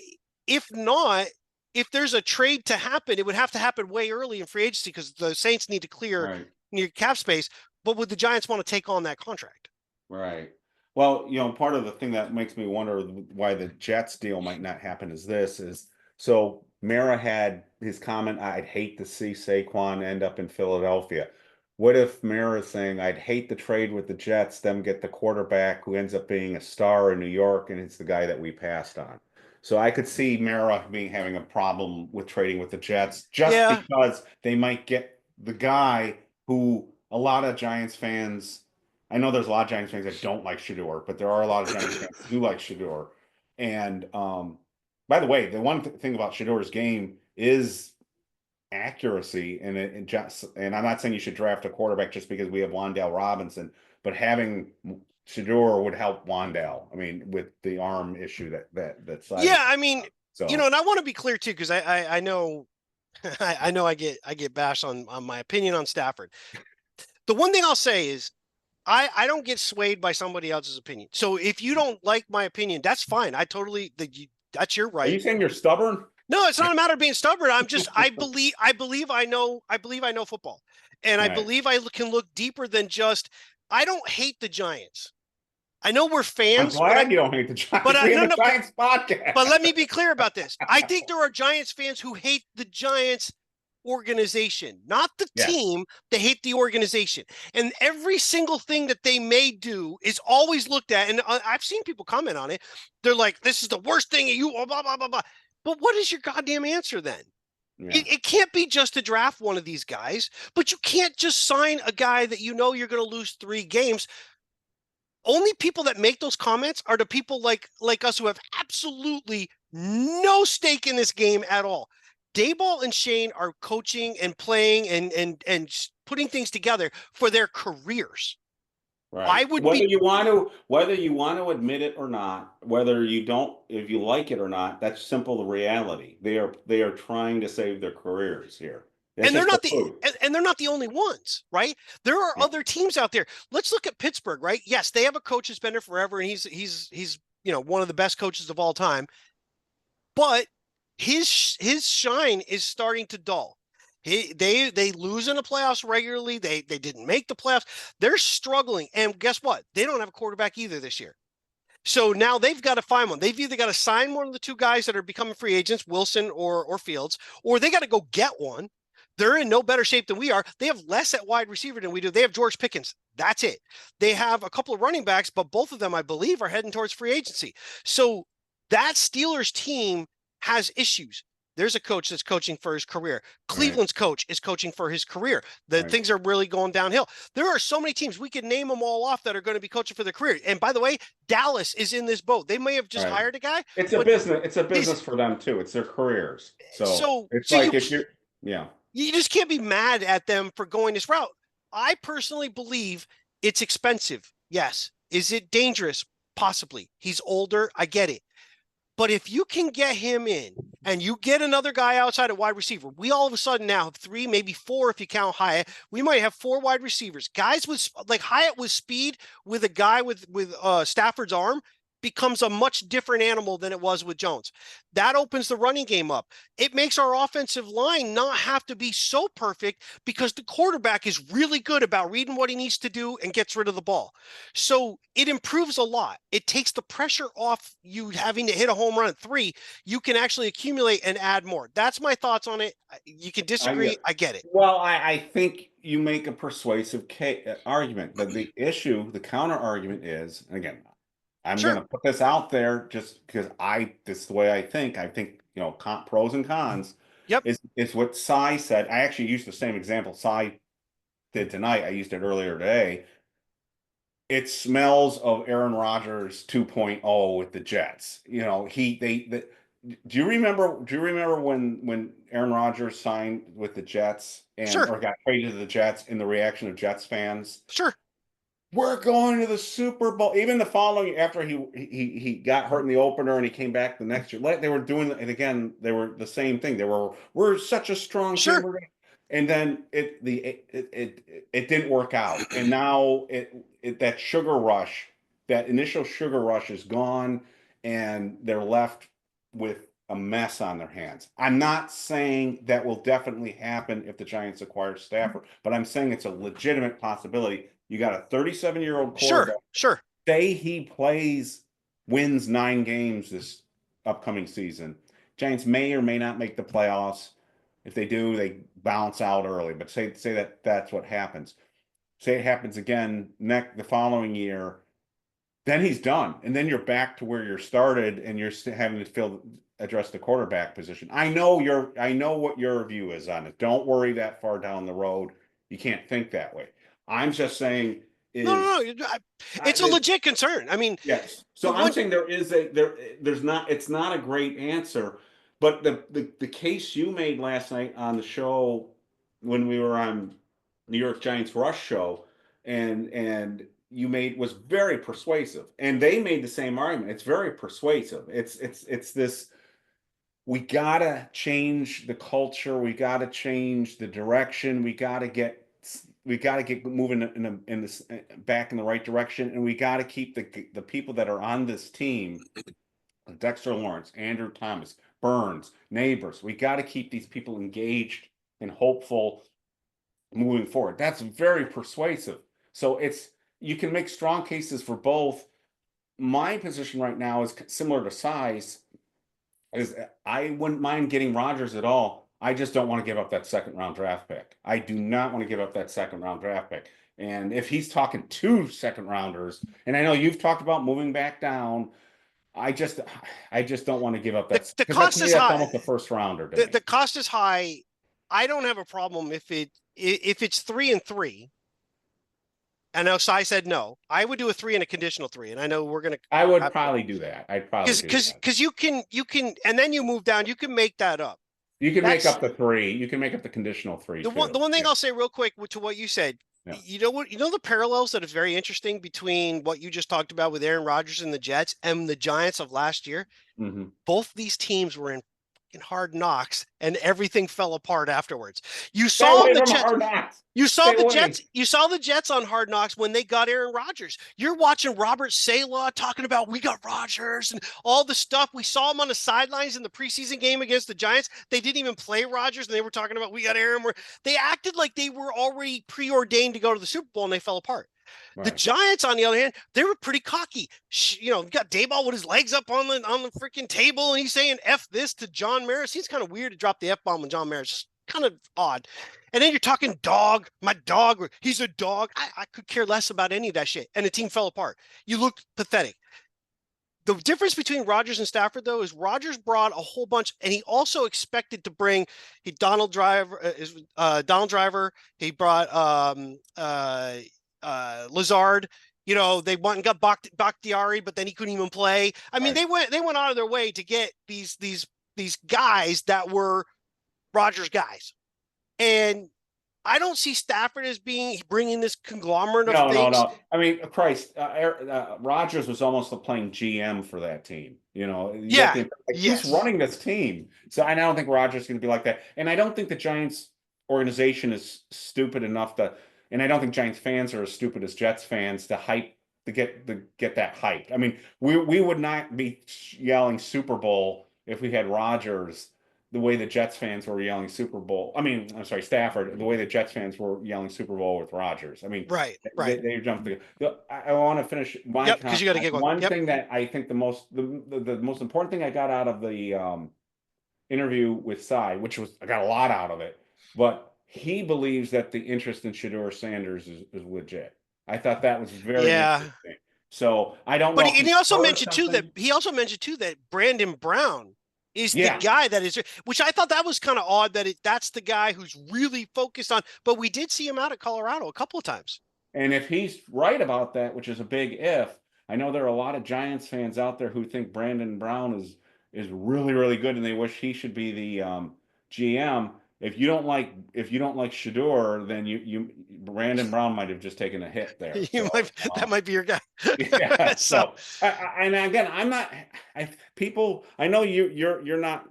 if not, if there's a trade to happen, it would have to happen way early in free agency because the Saints need to clear near cap space. But would the Giants want to take on that contract? Right. Well, part of the thing that makes me wonder why the Jets deal might not happen is so Mara had his comment, I'd hate to see Saquon end up in Philadelphia. What if Mara is saying, I'd hate to trade with the Jets, them get the quarterback who ends up being a star in New York, and it's the guy that we passed on. So I could see Mara having a problem with trading with the Jets just because they might get the guy who a lot of Giants fans, I know there's a lot of Giants fans that don't like Shedeur, but there are a lot of Giants fans who like Shedeur. And by the way, the one thing about Shedeur's game is accuracy, and I'm not saying you should draft a quarterback just because we have Wan'Dale Robinson, but having Shedeur would help Wan'Dale. I mean, with the arm issue that's I mean, and I want to be clear too, because I know I get bashed on my opinion on Stafford. The one thing I'll say is I don't get swayed by somebody else's opinion. So if you don't like my opinion, that's fine. That's your right. Are you saying you're stubborn? No, it's not a matter of being stubborn. I'm just, I believe I know football, and I believe I can look deeper than just, I don't hate the Giants. I know we're fans. I'm glad you don't hate the Giants. But the Giants podcast. But let me be clear about this. I think there are Giants fans who hate the Giants organization, not the team. They hate the organization, and every single thing that they may do is always looked at. And I've seen people comment on it. They're like, "This is the worst thing." Blah blah blah blah. But what is your goddamn answer then? Yeah. It can't be just to draft one of these guys, but you can't just sign a guy that you know you're going to lose 3 games. Only people that make those comments are the people like us who have absolutely no stake in this game at all. Dayball and Shane are coaching and playing and putting things together for their careers. Right. Whether you want to admit it or not, if you like it or not, that's simple the reality. They are trying to save their careers here. And they're not the only ones, right? There are other teams out there. Let's look at Pittsburgh, right? Yes, they have a coach who's been there forever, and he's one of the best coaches of all time. But his shine is starting to dull. They lose in the playoffs regularly. They didn't make the playoffs. They're struggling, and guess what? They don't have a quarterback either this year. So now they've got to find one. They've either got to sign one of the 2 guys that are becoming free agents, Wilson or Fields, or they got to go get one. They're in no better shape than we are. They have less at wide receiver than we do. They have George Pickens. That's it. They have a couple of running backs, but both of them, I believe, are heading towards free agency. So that Steelers team has issues. There's a coach that's coaching for his career. Cleveland's coach is coaching for his career. Things are really going downhill. There are so many teams, we could name them all off, that are going to be coaching for their career. And by the way, Dallas is in this boat. They may have just hired a guy. It's a business. It's a business for them too. It's their careers. So you just can't be mad at them for going this route. I personally believe it's expensive. Yes. Is it dangerous? Possibly. He's older. I get it. But if you can get him in and you get another guy outside at wide receiver, we all of a sudden now have 3, maybe 4 if you count Hyatt. We might have 4 wide receivers. Guys with like Hyatt with speed with a guy with Stafford's arm becomes a much different animal than it was with Jones. That opens the running game up. It makes our offensive line not have to be so perfect because the quarterback is really good about reading what he needs to do and gets rid of the ball. So it improves a lot. It takes the pressure off you having to hit a home run at 3. You can actually accumulate and add more. That's my thoughts on it. You can disagree. I get it. Well, I think you make a persuasive argument, but the counter argument is, and again, I'm Sure. going to put this out there just because this is the way I think. I think, pros and cons. Yep. Is what Cy said. I actually used the same example Cy did tonight. I used it earlier today. It smells of Aaron Rodgers 2.0 with the Jets. Do you remember when Aaron Rodgers signed with the Jets or got traded to the Jets and the reaction of Jets fans? Sure. We're going to the Super Bowl. Even the following, after he got hurt in the opener and he came back the next year, they were doing it again. They were the same thing. We're such a strong team. And then it didn't work out. And now that initial sugar rush is gone, and they're left with a mess on their hands. I'm not saying that will definitely happen if the Giants acquire Stafford, but I'm saying it's a legitimate possibility. You got a 37-year-old quarterback. Sure. Say he wins 9 games this upcoming season. Giants may or may not make the playoffs. If they do, they bounce out early. But say that's what happens. Say it happens again the following year, then he's done, and then you're back to where you started, and you're having to address the quarterback position. I know what your view is on it. Don't worry that far down the road. You can't think that way. I'm just saying no. It's a legit concern. I mean, yes. So I'm saying it's not a great answer, but the case you made last night on the show when we were on New York Giants Rush show and you made was very persuasive, and they made the same argument. It's very persuasive. It's this. We gotta change the culture. We gotta change the direction. We gotta get moving back in the right direction, and we got to keep the people that are on this team, Dexter Lawrence, Andrew Thomas, Burns, Neighbors. We got to keep these people engaged and hopeful moving forward. That's very persuasive. So you can make strong cases for both. My position right now is similar to Cy's. Is I wouldn't mind getting Rodgers at all. I just don't want to give up that 2nd-round draft pick. I do not want to give up that 2nd-round draft pick. And if he's talking 2 second-rounders, and I know you've talked about moving back down, I just don't want to give up that. The cost is high. Almost a 1st-rounder. The cost is high. I don't have a problem if it's 3 and 3. I know Cy said no. I would do a 3 and a conditional 3, and I know we're gonna. I would probably do that. I'd probably because you can, and then you move down. You can make that up. You can make up the 3. You can make up the conditional 3. The one thing I'll say real quick to what you said. Yeah. You know the parallels that is very interesting between what you just talked about with Aaron Rodgers and the Jets and the Giants of last year. Mm-hmm. Both these teams were in hard knocks, and everything fell apart afterwards. You saw the Jets. You saw the Jets on Hard Knocks when they got Aaron Rodgers. You're watching Robert Saleh talking about we got Rodgers and all the stuff. We saw him on the sidelines in the preseason game against the Giants. They didn't even play Rodgers, and they were talking about we got Aaron. They acted like they were already preordained to go to the Super Bowl, and they fell apart. Right. The Giants, on the other hand, they were pretty cocky. Got Daboll with his legs up on the freaking table, and he's saying F this to John Maris. He's kind of weird to drop the F-bomb on John Maris. Just kind of odd. And then you're talking dog, my dog, he's a dog. I could care less about any of that shit. And the team fell apart. You look pathetic. The difference between Rodgers and Stafford, though, is Rodgers brought a whole bunch, and he also expected to bring Donald Driver. He brought Lazard. They went and got Bakhtiari, but then he couldn't even play. I mean, right. They went out of their way to get these guys that were Rodgers guys. And I don't see Stafford as bringing this conglomerate of No, no, things. no. I mean, Christ, Rodgers was almost playing GM for that team. You got Yeah. the like, who's Yes. running this team? So I don't think Rodgers is going to be like that, and I don't think the Giants organization is stupid enough to, and I don't think Giants fans are as stupid as Jets fans to get that hype. I mean, we would not be yelling Super Bowl if we had Rodgers the way the Jets fans were yelling Super Bowl. I mean, I'm sorry, Stafford, the way the Jets fans were yelling Super Bowl with Rodgers. I mean, Right. they jumped. I want to finish my Yep. Because you got to get going. one Yep. thing that I think the most important thing I got out of the interview with Cy, I got a lot out of it, but he believes that the interest in Shedeur Sanders is legit. I thought that was very interesting. So I don't know. But he also mentioned something. too that Brandon Brown is Yeah. the guy that is, which I thought that was kind of odd that's the guy who's really focused on. But we did see him out at Colorado a couple of times. And if he's right about that, which is a big if, I know there are a lot of Giants fans out there who think Brandon Brown is really, really good, and they wish he should be the GM. If you don't like Shedeur, then Brandon Brown might have just taken a hit there. That might be your guy. Yeah. And again, I'm not. I know you're not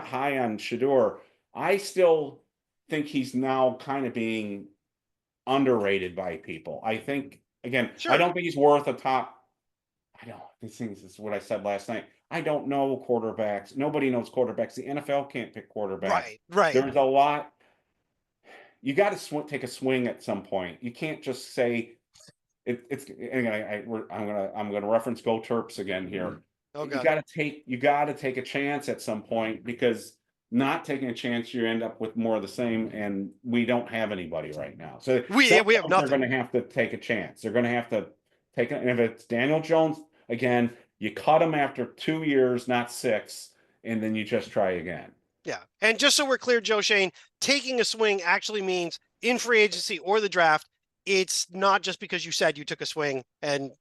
high on Shedeur. I still think he's now kind of being underrated by people. I think again, Sure. I don't think he's worth a top. This is what I said last night. I don't know quarterbacks. Nobody knows quarterbacks. The NFL can't pick quarterbacks. Right. There's a lot. You got to take a swing at some point. You can't just say it's. Again, I'm gonna reference Go Terps again here. Oh, you got to take a chance at some point, because not taking a chance, you end up with more of the same, and we don't have anybody right now. So we have nothing. They're going to have to take a chance. They're going to have to take it. And if it's Daniel Jones again, you cut him after 2 years, not 6, and then you just try again. Yeah, and just so we're clear, Joe Shane, taking a swing actually means in free agency or the draft. It's not just because you said you took a swing, and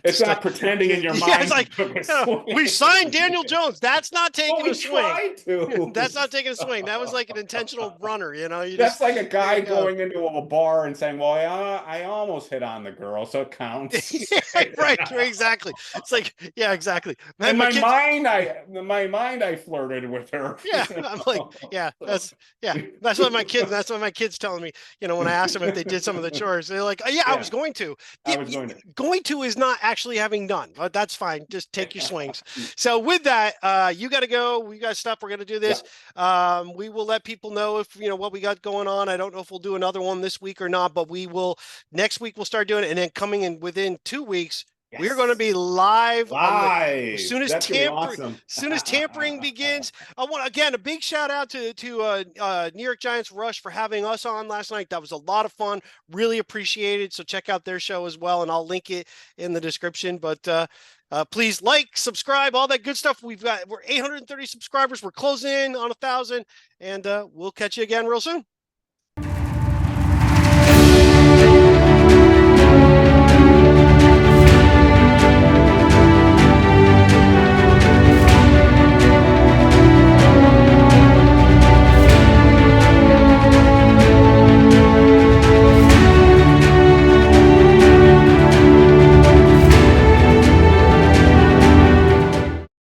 it's not pretending in your mind. Yeah, it's like we signed Daniel Jones. That's not taking a swing. Tried to. That's not taking a swing. That was like an intentional runner. That's like a guy going into a bar and saying, "Well, I almost hit on the girl, so it counts." Right, exactly. It's like, yeah, exactly. In my mind, I flirted with her. Yeah, I'm like, that's what my kids telling me. When I asked them if they did some of the chores, they're like, "Yeah, I was going to." Going to is not actually having done. That's fine. Just take your swings. So with that, you got to go. We got stuff. We're going to do this. Yeah. We will let people know if what we got going on. I don't know if we'll do another one this week or not, but we will. Next week we'll start doing it, and then coming in within 2 weeks. Yes. We're going to be live. As soon as tampering begins. I want again a big shout out to New York Giants Rush for having us on last night. That was a lot of fun. Really appreciated. So check out their show as well, and I'll link it in the description. But please like, subscribe, all that good stuff. We're 830 subscribers. We're closing in on 1,000, and we'll catch you again real soon.